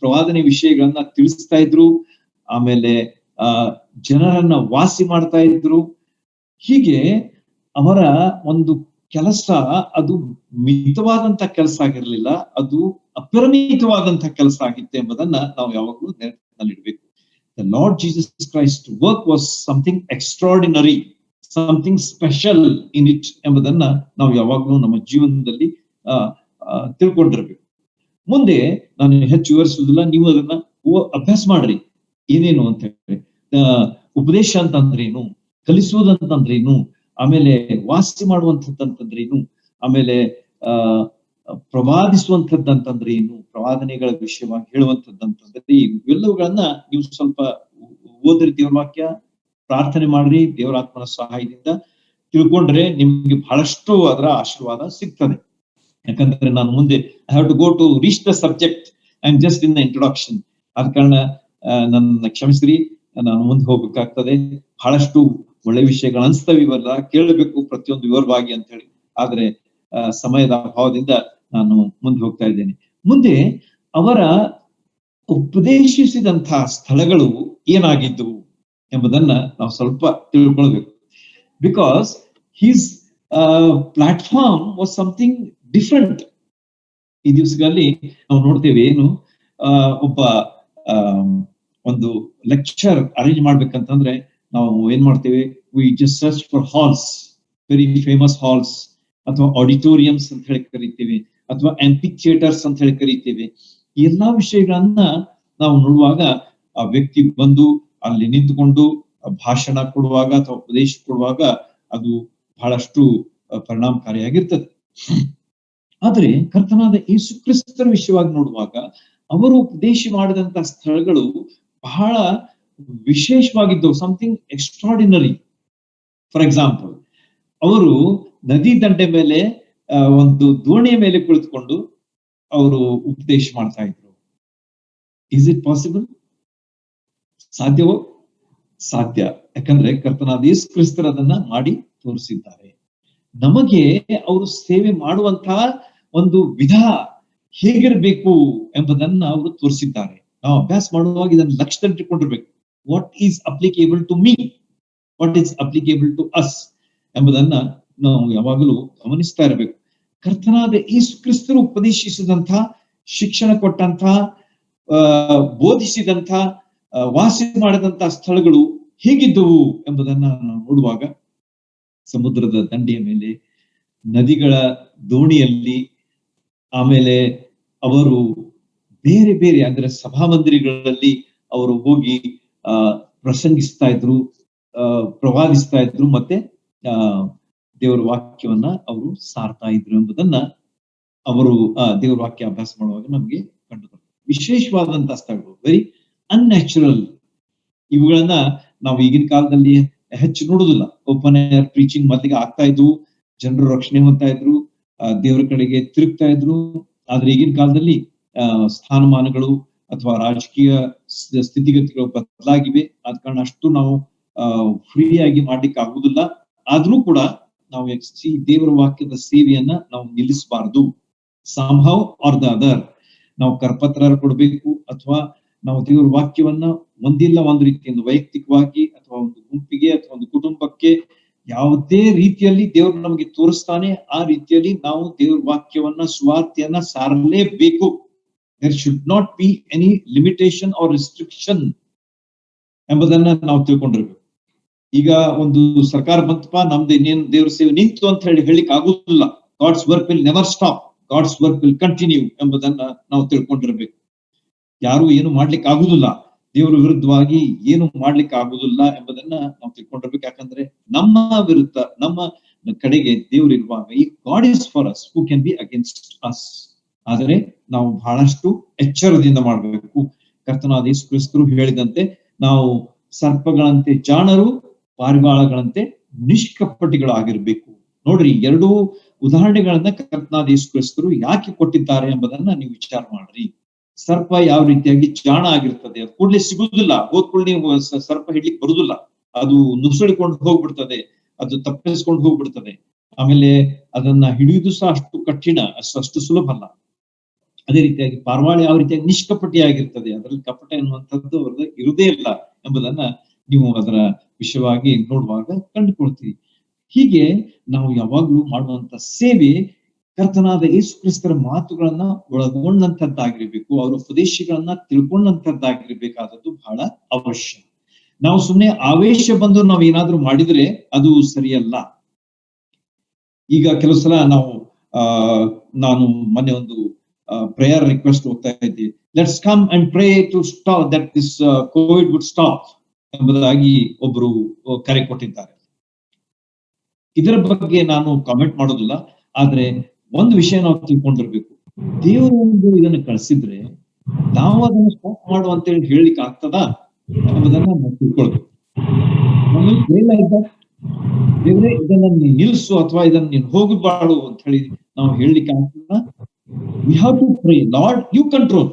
ಪ್ರವಾದನೆ ವಿಷಯಗಳನ್ನ ತಿಳಿಸ್ತಾ ಇದ್ರು, ಆಮೇಲೆ ಜನರನ್ನ ವಾಸಿ ಮಾಡ್ತಾ ಇದ್ರು. ಹೀಗೆ ಅವರ ಒಂದು ಕೆಲಸ ಅದು ಮಿತವಾದಂತ ಕೆಲಸ ಆಗಿರ್ಲಿಲ್ಲ, ಅದು ಅಪರಿಮಿತವಾದಂತ ಕೆಲಸ ಆಗಿತ್ತು ಎಂಬುದನ್ನ ನಾವು ಯಾವಾಗಲೂ ನೆನಪಿನಲ್ಲಿಡ್ಬೇಕು. The Lord Jesus Christ work was something extraordinary, something special in it ಎಂಬುದನ್ನ ನಾವು ಯಾವಾಗಲೂ ನಮ್ಮ ಜೀವನದಲ್ಲಿ ತಿಳ್ಕೊಂಡಿರ್ಬೇಕು. ಮುಂದೆ ನಾನು ಹೆಚ್ಚು ವಿವರಿಸುವುದಿಲ್ಲ, ನೀವು ಅದನ್ನ ಅಭ್ಯಾಸ ಮಾಡ್ರಿ. ಏನೇನು ಅಂತ ಹೇಳಿ, ಉಪದೇಶ ಅಂತಂದ್ರೇನು, ಕಲಿಸುವುದಂತಂದ್ರೇನು, ಆಮೇಲೆ ವಾಸಿ ಮಾಡುವಂಥದ್ದಂತಂದ್ರೇನು, ಆಮೇಲೆ ಪ್ರವಾದಿಸುವಂಥದ್ದಂತಂದ್ರೆ ಏನು, ಪ್ರವಾದನೆಗಳ ವಿಷಯವಾಗಿ ಹೇಳುವಂಥದ್ದಂತಂದ್ರೆ ಏನು, ಇವೆಲ್ಲವುಗಳನ್ನ ನೀವು ಸ್ವಲ್ಪ ಓದ್ರಿ, ದೇವ್ರ ವಾಕ್ಯ ಪ್ರಾರ್ಥನೆ ಮಾಡ್ರಿ, ದೇವರಾತ್ಮನ ಸಹಾಯದಿಂದ ತಿಳ್ಕೊಂಡ್ರೆ ನಿಮ್ಗೆ ಬಹಳಷ್ಟು ಅದರ ಆಶೀರ್ವಾದ ಸಿಗ್ತದೆ. ಯಾಕಂದ್ರೆ ನಾನು ಮುಂದೆ I have to go to reach the subject, I am just in the introduction. ಆದ ಕಾರಣ ನನ್ನ ಕ್ಷಮಿಸ್ರಿ, ನಾನು ಮುಂದೆ ಹೋಗ್ಬೇಕಾಗ್ತದೆ. ಬಹಳಷ್ಟು ಒಳ್ಳೆ ವಿಷಯಗಳು ಅನ್ಸ್ತವೆ, ಇವೆಲ್ಲ ಕೇಳಬೇಕು ಪ್ರತಿಯೊಂದು ವಿವರವಾಗಿ ಅಂತ ಹೇಳಿ. ಆದ್ರೆ ಸಮಯದ ಅಭಾವದಿಂದ ನಾನು ಮುಂದೆ ಹೋಗ್ತಾ ಇದ್ದೇನೆ. ಮುಂದೆ ಅವರ ಉಪದೇಶಿಸಿದಂತಹ ಸ್ಥಳಗಳು ಏನಾಗಿದ್ದವು ಎಂಬುದನ್ನ ನಾವು ಸ್ವಲ್ಪ ತಿಳ್ಕೊಳ್ಬೇಕು. Because his platform was something different. ಈ ದಿವಸಗಳಲ್ಲಿ ನಾವು ನೋಡ್ತೇವೆ, ಏನು ಒಬ್ಬ ಒಂದು ಲೆಕ್ಚರ್ ಅರೇಂಜ್ ಮಾಡ್ಬೇಕಂತಂದ್ರೆ ನಾವು ಏನ್ ಮಾಡ್ತೇವೆ, we just search for halls, very famous halls, ಅಥವಾ ಆಡಿಟೋರಿಯಮ್ಸ್ ಅಂತ ಹೇಳಿ ಕರಿತೇವೆ, ಅಥವಾ ಆಂಪಿ ಥಿಯೇಟರ್ಸ್ ಅಂತ ಹೇಳಿ ಕರಿತೇವೆ. ಈ ಎಲ್ಲಾ ವಿಷಯಗಳನ್ನ ನಾವು ನೋಡುವಾಗ ಆ ವ್ಯಕ್ತಿ ಬಂದು ಅಲ್ಲಿ ನಿಂತುಕೊಂಡು ಭಾಷಣ ಕೊಡುವಾಗ ಅಥವಾ ಉಪದೇಶ ಕೊಡುವಾಗ ಅದು ಬಹಳಷ್ಟು ಪರಿಣಾಮಕಾರಿಯಾಗಿರ್ತದೆ. ಆದ್ರೆ ಕರ್ತನಾದ ಯೇಸು ಕ್ರಿಸ್ತರ ವಿಷಯವಾಗಿ ನೋಡುವಾಗ ಅವರು ಉಪದೇಶ ಮಾಡಿದಂತ ಸ್ಥಳಗಳು ಬಹಳ ವಿಶೇಷವಾಗಿದ್ದವು, ಸಮಥಿಂಗ್ ಎಕ್ಸ್ಟ್ರಾರ್ಡಿನರಿ. ಫಾರ್ ಎಕ್ಸಾಂಪಲ್, ಅವರು ನದಿ ದಂಡೆ ಮೇಲೆ ಒಂದು ದೋಣಿಯ ಮೇಲೆ ಕುಳಿತುಕೊಂಡು ಅವರು ಉಪದೇಶ ಮಾಡ್ತಾ ಇದ್ರು. Is it possible? ಸಾಧ್ಯವೋ? ಸಾಧ್ಯ. ಯಾಕಂದ್ರೆ ಕರ್ತನಾದ ಯೇಸು ಕ್ರಿಸ್ತರು ಅದನ್ನ ಮಾಡಿ ತೋರಿಸಿದ್ದಾರೆ. ನಮಗೆ ಅವರು ಸೇವೆ ಮಾಡುವಂತಹ ಒಂದು ವಿಧ ಹೇಗಿರ್ಬೇಕು ಎಂಬುದನ್ನ ಅವರು ತೋರಿಸಿದ್ದಾರೆ. ನಾವು ಅಭ್ಯಾಸ ಮಾಡುವಾಗ ಇದನ್ನು ಲಕ್ಷ್ಯದಲ್ಲಿಟ್ಟುಕೊಂಡಿರ್ಬೇಕು. What is applicable to me, what is applicable to us ಎಂಬುದನ್ನ ನಾವು ಯಾವಾಗಲೂ ಗಮನಿಸ್ತಾ ಇರಬೇಕು. ಕರ್ತನಾದ ಯೇಸು ಕ್ರಿಸ್ತರು ಉಪದೇಶಿಸಿದಂತಹ, ಶಿಕ್ಷಣ ಕೊಟ್ಟಂತಹ, ಬೋಧಿಸಿದಂಥ, ವಾಸಿ ಮಾಡಿದಂತಹ ಸ್ಥಳಗಳು ಹೇಗಿದ್ದವು ಎಂಬುದನ್ನ ನಾವು ನೋಡುವಾಗ ಸಮುದ್ರದ ದಂಡೆಯ ಮೇಲೆ, ನದಿಗಳ ದೋಣಿಯಲ್ಲಿ, ಆಮೇಲೆ ಅವರು ಬೇರೆ ಬೇರೆ ಅಂದ್ರೆ ಸಭಾಮಂದಿರಗಳಲ್ಲಿ ಅವರು ಹೋಗಿ ಪ್ರಸಂಗಿಸ್ತಾ ಇದ್ರು, ಪ್ರವಾದಿಸ್ತಾ ಇದ್ರು, ಮತ್ತೆ ದೇವರ ವಾಕ್ಯವನ್ನ ಅವರು ಸಾರ್ತಾ ಇದ್ರು ಎಂಬುದನ್ನ ಅವರು ದೇವರ ವಾಕ್ಯ ಅಭ್ಯಾಸ ಮಾಡುವಾಗ ನಮ್ಗೆ ಕಂಡು ಬರ್ತದೆ. ವಿಶೇಷವಾದಂತಹ ಸ್ಥಳಗಳು, ವೆರಿ ಅನ್ಯಾಚುರಲ್. ಇವುಗಳನ್ನ ನಾವು ಈಗಿನ ಕಾಲದಲ್ಲಿ ಹೆಚ್ಚು ನೋಡುದಿಲ್ಲ. ಓಪನ್ ಏರ್ ಪ್ರೀಚಿಂಗ್ ಮೊದಲಿಗೆ ಆಗ್ತಾ ಇದ್ವು, ಜನರು ರಕ್ಷಣೆ ಹೊಂದ್ತಾ ಇದ್ರು, ದೇವರ ಕಡೆಗೆ ತಿರುಗ್ತಾ ಇದ್ರು. ಆದ್ರೆ ಈಗಿನ ಕಾಲದಲ್ಲಿ ಸ್ಥಾನಮಾನಗಳು ಅಥವಾ ರಾಜಕೀಯ ಸ್ಥಿತಿಗತಿಗಳು ಬದಲಾಗಿವೆ. ಆದ ಕಾರಣ ಅಷ್ಟು ನಾವು ಫ್ರೀ ಆಗಿ ಮಾಡ್ಲಿಕ್ಕೆ ಆಗುದಿಲ್ಲ. ಆದ್ರೂ ಕೂಡ ನಾವು ದೇವರ ವಾಕ್ಯದ ಸೇವೆಯನ್ನ ನಾವು ನಿಲ್ಲಿಸಬಾರದು. somehow or the other ನಾವು ಕರಪತ್ರ ಕೊಡ್ಬೇಕು, ಅಥವಾ ನಾವು ದೇವರ ವಾಕ್ಯವನ್ನ ಒಂದಿಲ್ಲ ಒಂದು ರೀತಿಯಿಂದ ವೈಯಕ್ತಿಕವಾಗಿ ಅಥವಾ ಒಂದು ಗುಂಪಿಗೆ ಅಥವಾ ಒಂದು ಕುಟುಂಬಕ್ಕೆ ಯಾವುದೇ ರೀತಿಯಲ್ಲಿ ದೇವರು ನಮಗೆ ತೋರಿಸ್ತಾನೆ ಆ ರೀತಿಯಲ್ಲಿ ನಾವು ದೇವರ ವಾಕ್ಯವನ್ನ ಸುವಾರ್ತೆಯನ್ನ ಸಾರಲೇಬೇಕು. there should not be any limitation or restriction ಎಂಬುದನ್ನ ನಾವು ತಿಳ್ಕೊಂಡಿರ್ಬೇಕು. ಈಗ ಒಂದು ಸರ್ಕಾರ ಬಂತಪ್ಪ, ನಮ್ದು ಇನ್ನೇನು ದೇವ್ರ ಸೇವೆ ನಿಂತು ಅಂತ ಹೇಳಿಕ್ ಆಗುದಿಲ್ಲ. God's work will never stop, God's work will continue ಎಂಬುದನ್ನ ನಾವು ತಿಳ್ಕೊಂಡಿರ್ಬೇಕು. ಯಾರು ಏನು ಮಾಡ್ಲಿಕ್ಕೆ ಆಗುದಿಲ್ಲ, ದೇವರ ವಿರುದ್ಧವಾಗಿ ಏನು ಮಾಡ್ಲಿಕ್ಕೆ ಆಗುದಿಲ್ಲ ಎಂಬುದನ್ನ ನಾವು ತಿಳ್ಕೊಂಡಿರ್ಬೇಕು. ಯಾಕಂದ್ರೆ ನಮ್ಮ ವಿರುದ್ಧ ನಮ್ಮ ಕಡೆಗೆ ದೇವರು ಇರುವಾಗ ಈ god is for us, who can be against us. ಆದರೆ ನಾವು ಬಹಳಷ್ಟು ಎಚ್ಚರದಿಂದ ಮಾಡಬೇಕು. ಕರ್ತನಾದ ಯೇಸು ಕ್ರಿಸ್ತರು ಹೇಳಿದಂತೆ ನಾವು ಸರ್ಪಗಳಂತೆ ಜಾಣರು, ಪಾರಿವಾಳಗಳಂತೆ ನಿಷ್ಕಪಟಿಗಳಾಗಿರ್ಬೇಕು. ನೋಡ್ರಿ, ಎರಡೂ ಉದಾಹರಣೆಗಳನ್ನ ಕರ್ತನಾದ ಯೇಸು ಕ್ರಿಸ್ತರು ಯಾಕೆ ಕೊಟ್ಟಿದ್ದಾರೆ ಎಂಬುದನ್ನ ನೀವು ವಿಚಾರ ಮಾಡ್ರಿ. ಸರ್ಪ ಯಾವ ರೀತಿಯಾಗಿ ಜಾಣ ಆಗಿರ್ತದೆ, ಅದು ಕೂಡ್ಲೆ ಸಿಗುದಿಲ್ಲ, ಹೋದ್ಕೊಳ್ಳಿ ಸರ್ಪ ಹಿಡ್ಲಿಕ್ಕೆ ಬರುದಿಲ್ಲ, ಅದು ನುಸುಳಿಕೊಂಡು ಹೋಗ್ಬಿಡ್ತದೆ, ಅದು ತಪ್ಪಿಸ್ಕೊಂಡು ಹೋಗ್ಬಿಡ್ತದೆ. ಆಮೇಲೆ ಅದನ್ನ ಹಿಡಿಯುವುದು ಸಹ ಅಷ್ಟು ಕಠಿಣ, ಅಷ್ಟು ಸುಲಭ ಅಲ್ಲ. ಅದೇ ರೀತಿಯಾಗಿ ಪಾರಿವಾಳ ಯಾವ ರೀತಿಯಾಗಿ ನಿಷ್ಕಪಟಿಯಾಗಿರ್ತದೆ, ಅದರಲ್ಲಿ ಕಪಟ ಎನ್ನುವಂಥದ್ದು ಅವ್ರದ್ದು ಇರುವುದೇ ಇಲ್ಲ ಎಂಬುದನ್ನ ನೀವು ಅದರ ವಿಷಯವಾಗಿ ನೋಡುವಾಗ ಕಂಡುಕೊಳ್ತೀವಿ. ಹೀಗೆ ನಾವು ಯಾವಾಗ್ಲೂ ಮಾಡುವಂತ ಸೇವೆ ಕರ್ತನಾದ ಯೇಸು ಕ್ರಿಸ್ತರ ಮಾತುಗಳನ್ನ ಒಳಗೊಂಡಂತದ್ದಾಗಿರ್ಬೇಕು, ಅವರ ಉಪದೇಶಗಳನ್ನ ತಿಳ್ಕೊಂಡಂತದ್ದಾಗಿರ್ಬೇಕಾದದ್ದು ಬಹಳ ಅವಶ್ಯ. ನಾವು ಸುಮ್ಮನೆ ಆವೇಶ ಬಂದು ನಾವ್ ಏನಾದ್ರೂ ಮಾಡಿದ್ರೆ ಅದು ಸರಿಯಲ್ಲ. ಈಗ ಕೆಲವು ಸಲ ನಾನು ಮೊನ್ನೆ ಒಂದು ಪ್ರೇಯರ್ ರಿಕ್ವೆಸ್ಟ್ ಹೋಗ್ತಾ ಇದ್ದೆ, let's come and pray to stop that this Covid would stop ಎಂಬುದಾಗಿ ಒಬ್ರು ಕರೆ ಕೊಟ್ಟಿದ್ದಾರೆ. ಇದರ ಬಗ್ಗೆ ನಾನು ಕಾಮೆಂಟ್ ಮಾಡೋದಿಲ್ಲ. ಆದ್ರೆ ಒಂದು ವಿಷಯ ನಾವು ತಿಳ್ಕೊಂಡಿರ್ಬೇಕು, ದೇವರು ಒಂದು ಇದನ್ನ ಕಳಿಸಿದ್ರೆ ನಾವು ಅದನ್ನು ಸ್ಟಾಪ್ ಮಾಡು ಅಂತೇಳಿ ಹೇಳಲಿಕ್ಕೆ ಆಗ್ತದಾ ಎಂಬುದನ್ನ ನಾವು ತಿಳ್ಕೊಳ್ಬೇಕು. ದೇವ್ರೆ ಇದನ್ನ ನೀನ್ ನಿಲ್ಸು ಅಥವಾ ಇದನ್ನ ನೀನ್ ಹೋಗಬಾರ್ದು ಅಂತ ಹೇಳಿ ನಾವು ಹೇಳಲಿಕ್ಕೆ ಆಗ್ತದ? We have to pray, Lord you control,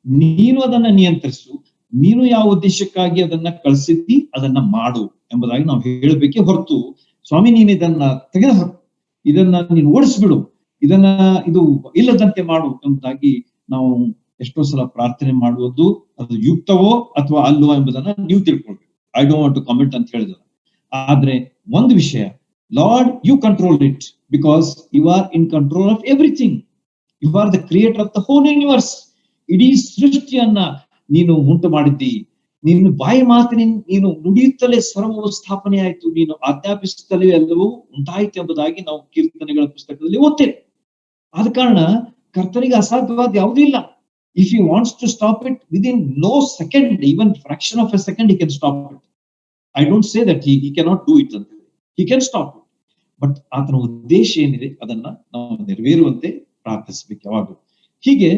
ನೀನು ಅದನ್ನ ನಿಯಂತ್ರಿಸು, ನೀನು ಯಾವ ಉದ್ದೇಶಕ್ಕಾಗಿ ಅದನ್ನ ಕಳಿಸಿದ್ದಿ ಅದನ್ನ ಮಾಡು ಎಂಬುದಾಗಿ ನಾವು ಹೇಳಬೇಕೇ ಹೊರತು, ಸ್ವಾಮಿ ನೀನ್ ಇದನ್ನ ತೆಗೆದುಹಾಕು, ಇದನ್ನ ನೀನು ಓಡಿಸ್ಬಿಡು, ಇದು ಇಲ್ಲದಂತೆ ಮಾಡು ಎಂಬುದಾಗಿ ನಾವು ಎಷ್ಟೋ ಸಲ ಪ್ರಾರ್ಥನೆ ಮಾಡುವುದು ಅದು ಯುಕ್ತವೋ ಅಥವಾ ಅಲ್ವೋ ಎಂಬುದನ್ನ ನೀವು ತಿಳ್ಕೊಳ್ಬೇಕು. I don't want to comment ಅಂತ ಹೇಳಿದ್ರೆ. ಆದ್ರೆ ಒಂದು ವಿಷಯ, Lord you control it, because you are in control of everything. You are the creator of the whole universe. ಇಡೀ ಸೃಷ್ಟಿಯನ್ನ ನೀನು ಉಂಟು ಮಾಡಿದ್ದಿ. ನೀನು ಬಾಯಿ ಮಾತಿನ ನೀನು ನುಡಿಯುತ್ತಲೇ ಸರ್ವವು ಸ್ಥಾಪನೆ ಆಯ್ತು, ನೀನು ಆಜ್ಞಾಪಿಸುತ್ತಲೇ ಎಲ್ಲವೂ ಉಂಟಾಯ್ತು ಎಂಬುದಾಗಿ ನಾವು ಕೀರ್ತನೆಗಳ ಪುಸ್ತಕದಲ್ಲಿ ಓದ್ತೇವೆ. ಆದ ಕಾರಣ ಕರ್ತನಿಗೆ ಅಸಾಧ್ಯವಾದ ಯಾವುದೂ ಇಲ್ಲ. If you wants to stop it within no second, even fraction of a second, he can stop it. I don't say that he cannot do it ಅಂತ. He can stop it. But ಆತನ ಉದ್ದೇಶ ಏನಿದೆ ಅದನ್ನ ನಾವು ನೆರವೇರುವಂತೆ ಪ್ರಾರ್ಥಿಸಬೇಕು ಯಾವಾಗಲೂ. ಹೀಗೆ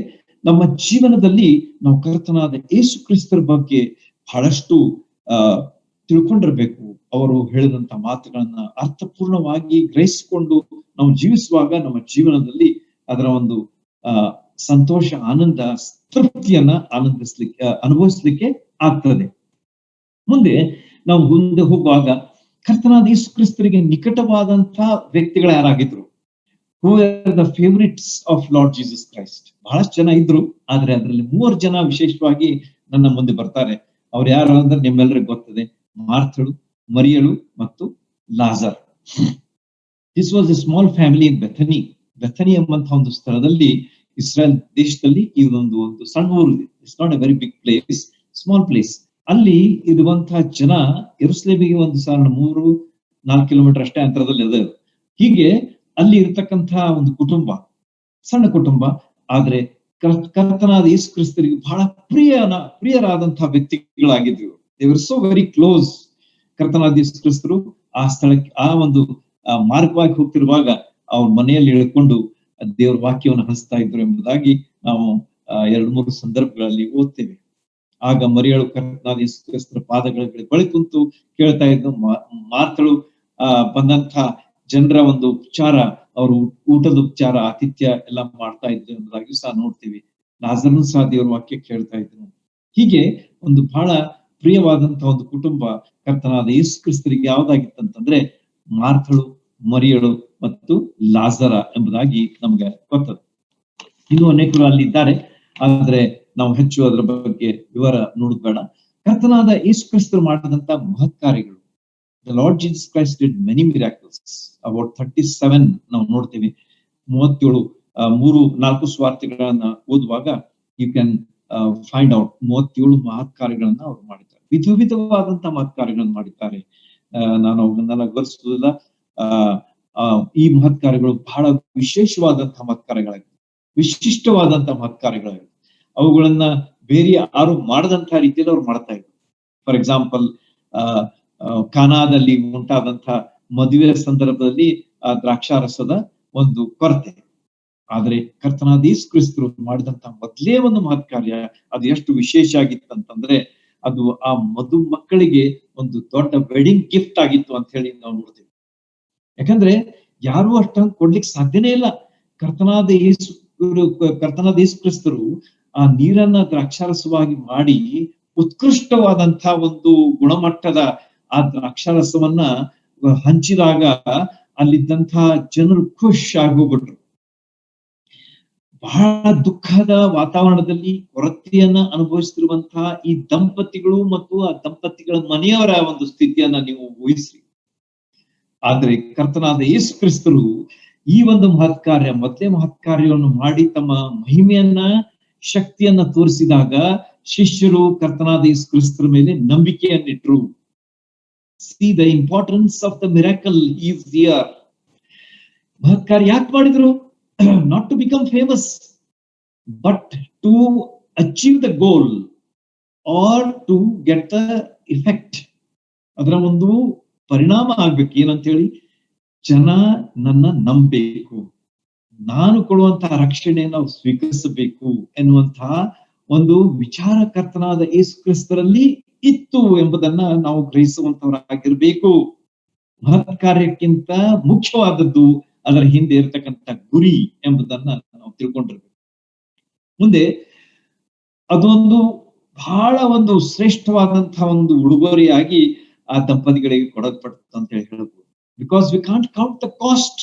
ನಮ್ಮ ಜೀವನದಲ್ಲಿ ನಾವು ಕರ್ತನಾದ ಯೇಸು ಕ್ರಿಸ್ತರ ಬಗ್ಗೆ ಬಹಳಷ್ಟು ತಿಳ್ಕೊಂಡಿರ್ಬೇಕು. ಅವರು ಹೇಳಿದಂತ ಮಾತುಗಳನ್ನ ಅರ್ಥಪೂರ್ಣವಾಗಿ ಗ್ರಹಿಸಿಕೊಂಡು ನಾವು ಜೀವಿಸುವಾಗ ನಮ್ಮ ಜೀವನದಲ್ಲಿ ಅದರ ಒಂದು ಸಂತೋಷ, ಆನಂದ, ತೃಪ್ತಿಯನ್ನ ಅನುಭವಿಸ್ಲಿಕ್ಕೆ ಆಗ್ತದೆ. ಮುಂದೆ ನಾವು ಮುಂದೆ ಹೋಗುವಾಗ ಕರ್ತನಾದ ಯೇಸು ಕ್ರಿಸ್ತರಿಗೆ ನಿಕಟವಾದಂತಹ ವ್ಯಕ್ತಿಗಳು ಯಾರಾಗಿದ್ರು? Who are the favorites of Lord Jesus Christ? ಬಹಳಷ್ಟು ಜನ ಇದ್ರು, ಆದ್ರೆ ಅದರಲ್ಲಿ 3 ಜನ ವಿಶೇಷವಾಗಿ ನನ್ನ ಮುಂದೆ ಬರ್ತಾರೆ. ಅವ್ರು ಯಾರು ಅಂದ್ರೆ ನಿಮ್ಮೆಲ್ಲರಿಗೂ ಗೊತ್ತದೆ, ಮಾರ್ಥಳು, ಮರಿಯಳು ಮತ್ತು Lazar. This was a small family in Bethany. Bethany ಎಂಬಂತಹ ಒಂದು ಸ್ಥಳದಲ್ಲಿ, ಇಸ್ರಾಯೇಲ್ ದೇಶದಲ್ಲಿ ಈ ಒಂದು ಸಣ್ಣ ಊರು ಇದೆ. It's not a very big place, small place. ಅಲ್ಲಿ ಇರುವಂತಹ ಜನ ಯೆರೂಸಲೇಮಿಗೆ ಒಂದು 3-4 ಕಿಲೋಮೀಟರ್ ಅಷ್ಟೇ ಅಂತರದಲ್ಲಿ ಇದೆ. ಹೀಗೆ ಅಲ್ಲಿ ಇರ್ತಕ್ಕಂತಹ ಒಂದು ಕುಟುಂಬ, ಸಣ್ಣ ಕುಟುಂಬ, ಆದ್ರೆ ಕರ್ತನಾದ ಯೇಸು ಕ್ರಿಸ್ತರಿಗೆ ಬಹಳ ಪ್ರಿಯರಾದಂತಹ ವ್ಯಕ್ತಿಗಳಾಗಿದ್ರು. They were so very close. ಕರ್ತನಾದ ಯೇಸು ಕ್ರಿಸ್ತರು ಆ ಸ್ಥಳಕ್ಕೆ ಆ ಒಂದು ಮಾರ್ಗವಾಗಿ ಹೋಗ್ತಿರುವಾಗ ಅವ್ರ ಮನೆಯಲ್ಲಿ ಇಳ್ಕೊಂಡು ದೇವರ ವಾಕ್ಯವನ್ನು ಹಂಚ್ತಾ ಇದ್ರು ಎಂಬುದಾಗಿ ನಾವು 2-3 ಸಂದರ್ಭಗಳಲ್ಲಿ ಓದ್ತೇವೆ. ಆಗ ಮರಿಯಳು ಕರ್ತನಾದ ಯೇಸು ಕ್ರಿಸ್ತರ ಪಾದಗಳ ಬಳಿ ಕುಂತು ಕೇಳ್ತಾ ಇದ್ದು, ಮಾರ್ತಳು ಬಂದಂತ ಜನರ ಒಂದು ಉಪಚಾರ, ಅವರು ಊಟದ ಉಪಚಾರ, ಆತಿಥ್ಯ ಎಲ್ಲ ಮಾಡ್ತಾ ಇದ್ರು ಎಂಬುದಾಗಿ ಸಹ ನೋಡ್ತೀವಿ. ಲಾಜರನು ಸಹ ದೇವರ ವಾಕ್ಯ ಕೇಳ್ತಾ ಇದ್ರು. ಹೀಗೆ ಒಂದು ಬಹಳ ಪ್ರಿಯವಾದಂತಹ ಒಂದು ಕುಟುಂಬ ಕರ್ತನಾದ ಯೇಸು ಕ್ರಿಸ್ತರಿಗೆ ಯಾವ್ದಾಗಿತ್ತಂತಂದ್ರೆ ಮಾರ್ಥಳು, ಮರಿಯಳು ಮತ್ತು ಲಾಜರ ಎಂಬುದಾಗಿ ನಮ್ಗೆ ಗೊತ್ತದ. ಇನ್ನೂ ಅನೇಕರು ಅಲ್ಲಿ ಇದ್ದಾರೆ, ಆದ್ರೆ ನಾವು ಹೆಚ್ಚು ಅದರ ಬಗ್ಗೆ ವಿವರ ನೋಡುದು ಬೇಡ. ಕರ್ತನಾದ ಯೇಸು ಕ್ರಿಸ್ತರು ಮಾಡಿದಂತ ಮಹತ್ ಕಾರ್ಯಗಳು, the Lord Jesus Christ did many miracles. About 37 ನಾವು ನೋಡ್ತೀವಿ. 37 3-4 ಸ್ವಾರ್ಥಿಗಳನ್ನ ಓದುವಾಗ ಯು ಕ್ಯಾನ್ ಫೈಂಡ್ ಔಟ್ 37 ಮಹತ್ ಕಾರ್ಯಗಳನ್ನ ಅವ್ರು ಮಾಡಿದ್ದಾರೆ. ವಿಧವಾದಂತಹ ಮಹತ್ ಕಾರ್ಯಗಳನ್ನು ಮಾಡಿದ್ದಾರೆ. ನಾನು ಅವನ್ನೆಲ್ಲ ವಿವರಿಸುವುದಿಲ್ಲ. ಈ ಮಹತ್ ಕಾರ್ಯಗಳು ಬಹಳ ವಿಶೇಷವಾದಂತಹ ಮಹತ್ ಕಾರ್ಯಗಳಾಗಿವೆ, ವಿಶಿಷ್ಟವಾದಂತಹ ಮಹತ್ ಕಾರ್ಯಗಳಾಗಿವೆ. ಅವುಗಳನ್ನ ಬೇರೆ ಯಾರು ಮಾಡದಂತಹ ರೀತಿಯಲ್ಲಿ ಅವ್ರು ಮಾಡ್ತಾ ಇದ್ರು. ಫಾರ್ ಎಕ್ಸಾಂಪಲ್, ಕಾನಾದಲ್ಲಿ ಉಂಟಾದಂತಹ ಮದುವೆ ಸಂದರ್ಭದಲ್ಲಿ ದ್ರಾಕ್ಷಾರಸದ ಒಂದು ಕೊರತೆ, ಆದ್ರೆ ಕರ್ತನಾದ ಯೇಸು ಕ್ರಿಸ್ತರು ಮಾಡಿದಂತಹ ಮೊದಲೇ ಒಂದು ಮಹತ್ ಕಾರ್ಯ ಅದು ಎಷ್ಟು ವಿಶೇಷ ಆಗಿತ್ತಂತಂದ್ರೆ ಅದು ಆ ಮಧು ಮಕ್ಕಳಿಗೆ ಒಂದು ದೊಡ್ಡ ವೆಡ್ಡಿಂಗ್ ಗಿಫ್ಟ್ ಆಗಿತ್ತು ಅಂತ ಹೇಳಿ ನಾವು ನೋಡ್ತೀವಿ. ಯಾಕಂದ್ರೆ ಯಾರು ಅಷ್ಟೊಂದು ಕೊಡ್ಲಿಕ್ಕೆ ಸಾಧ್ಯನೇ ಇಲ್ಲ. ಕರ್ತನಾದ ಯೇಸು ಕ್ರಿಸ್ತರು ಆ ನೀರನ್ನ ದ್ರಾಕ್ಷಾರಸವಾಗಿ ಮಾಡಿ ಉತ್ಕೃಷ್ಟವಾದಂತಹ ಒಂದು ಗುಣಮಟ್ಟದ ಆ ದ್ರಾಕ್ಷಾರಸವನ್ನ ಹಂಚಿದಾಗ ಅಲ್ಲಿದ್ದಂತಹ ಜನರು ಖುಷ್ ಆಗೋಗ್ಬಿಟ್ರು. ಬಹಳ ದುಃಖದ ವಾತಾವರಣದಲ್ಲಿ ಕೊರತೆಯನ್ನ ಅನುಭವಿಸ್ತಿರುವಂತಹ ಈ ದಂಪತಿಗಳು ಮತ್ತು ಆ ದಂಪತಿಗಳ ಮನೆಯವರ ಒಂದು ಸ್ಥಿತಿಯನ್ನ ನೀವು ಊಹಿಸ್ರಿ. ಆದ್ರೆ ಕರ್ತನಾದ ಯೇಸು ಕ್ರಿಸ್ತರು ಈ ಒಂದು ಮಹತ್ ಕಾರ್ಯ, ಮೊದಲೇ ಮಹತ್ ಕಾರ್ಯವನ್ನು ಮಾಡಿ ತಮ್ಮ ಮಹಿಮೆಯನ್ನ, ಶಕ್ತಿಯನ್ನ ತೋರಿಸಿದಾಗ ಶಿಷ್ಯರು ಕರ್ತನಾದ ಯೇಸು ಕ್ರಿಸ್ತರ ಮೇಲೆ ನಂಬಿಕೆಯನ್ನಿಟ್ರು. See the importance of the miracle is here. ಮಹತ್ ಕಾರ್ಯ ಯಾಕೆ ಮಾಡಿದ್ರು? Not to become famous, but to achieve the goal or to get the effect. ಅದರ ಒಂದು ಪರಿಣಾಮ ಆಗ್ಬೇಕು. ಏನಂತ ಹೇಳಿ, ಜನ ನನ್ನ ನಂಬಬೇಕು, ನಾನು ಕೊಡುವಂತಹ ರಕ್ಷಣೆಯನ್ನು ಸ್ವೀಕರಿಸಬೇಕು ಎನ್ನುವಂತಹ ಒಂದು ವಿಚಾರ ಕರ್ತನಾದ ಯೇಸು ಕ್ರಿಸ್ತರಲ್ಲಿ ಇತ್ತು ಎಂಬುದನ್ನ ನಾವು ಗ್ರಹಿಸುವಂತವರಾಗಿರ್ಬೇಕು. ಮಹತ್ ಕಾರ್ಯಕ್ಕಿಂತ ಮುಖ್ಯವಾದದ್ದು ಅದರ ಹಿಂದೆ ಇರತಕ್ಕಂಥ ಗುರಿ ಎಂಬುದನ್ನ ನಾವು ತಿಳ್ಕೊಂಡಿರ್ಬೇಕು. ಮುಂದೆ ಅದೊಂದು ಬಹಳ ಒಂದು ಶ್ರೇಷ್ಠವಾದಂತಹ ಒಂದು ಉಡುಗೊರೆಯಾಗಿ ಆ ದಂಪತಿಗಳಿಗೆ ಕೊಡಲ್ಪಡ್ತು ಅಂತ ಹೇಳಿ ಹೇಳ್ಬೋದು. Because we can't count the cost.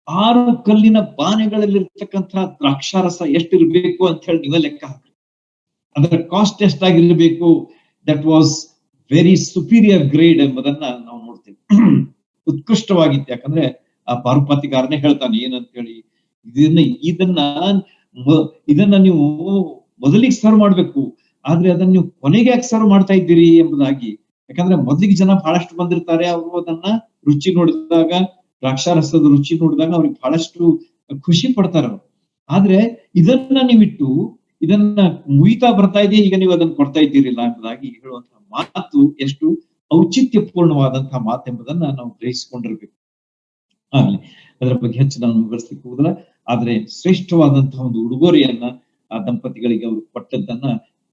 6 ಕಲ್ಲಿನ ಬಾನೆಗಳಲ್ಲಿ ಇರ್ತಕ್ಕಂತಹ ದ್ರಾಕ್ಷಾರಸ ಎಷ್ಟಿರ್ಬೇಕು ಅಂತ ಹೇಳಿ ನೀವೇ ಲೆಕ್ಕ ಹಾಕ್ರಿ. ಅದರ ಕಾಸ್ಟ್ ಎಷ್ಟಾಗಿರ್ಬೇಕು. That was very superior grade ಎಂಬುದನ್ನ ನಾವು ನೋಡ್ತೀವಿ. ಉತ್ಕೃಷ್ಟವಾಗಿತ್ತು. ಯಾಕಂದ್ರೆ ಆ ಪಾರುಪಾತಿಗಾರನೇ ಹೇಳ್ತಾನೆ ಏನಂತ ಹೇಳಿ, ಇದನ್ನ ನೀವು ಮೊದಲಿಗೆ ಸರ್ವ್ ಮಾಡ್ಬೇಕು, ಆದ್ರೆ ಅದನ್ನ ನೀವು ಕೊನೆಗೆ ಯಾಕೆ ಸರ್ವ್ ಮಾಡ್ತಾ ಇದ್ದೀರಿ ಎಂಬುದಾಗಿ. ಯಾಕಂದ್ರೆ ಮೊದಲಿಗೆ ಜನ ಬಹಳಷ್ಟು ಬಂದಿರ್ತಾರೆ, ಅವರು ಅದನ್ನ ರುಚಿ ನೋಡಿದಾಗ, ದ್ರಾಕ್ಷಾರಸದ ರುಚಿ ನೋಡಿದಾಗ ಅವ್ರಿಗೆ ಬಹಳಷ್ಟು ಖುಷಿ ಪಡ್ತಾರೆ ಅವರು. ಆದ್ರೆ ಇದನ್ನ ನೀವಿಟ್ಟು ಇದನ್ನ ಮುಗಿತಾ ಬರ್ತಾ ಇದೆ, ಈಗ ನೀವು ಅದನ್ನ ಕೊಡ್ತಾ ಇದ್ದೀರಿಲ್ಲ ಎಂಬುದಾಗಿ ಹೇಳುವಂತಹ ಮಾತು ಎಷ್ಟು ಔಚಿತ್ಯಪೂರ್ಣವಾದಂತಹ ಮಾತು ಎಂಬುದನ್ನ ನಾವು ಗ್ರಹಿಸಿಕೊಂಡಿರ್ಬೇಕು. ಆಗ್ಲಿ, ಅದರ ಬಗ್ಗೆ ಹೆಚ್ಚು ನಾನು ವಿವರಿಸ್ಲಿಕ್ಕೆ ಹೋಗುದಿಲ್ಲ. ಆದ್ರೆ ಶ್ರೇಷ್ಠವಾದಂತಹ ಒಂದು ಉಡುಗೊರೆಯನ್ನ ಆ ದಂಪತಿಗಳಿಗೆ ಅವರು ಕೊಟ್ಟದ್ದನ್ನ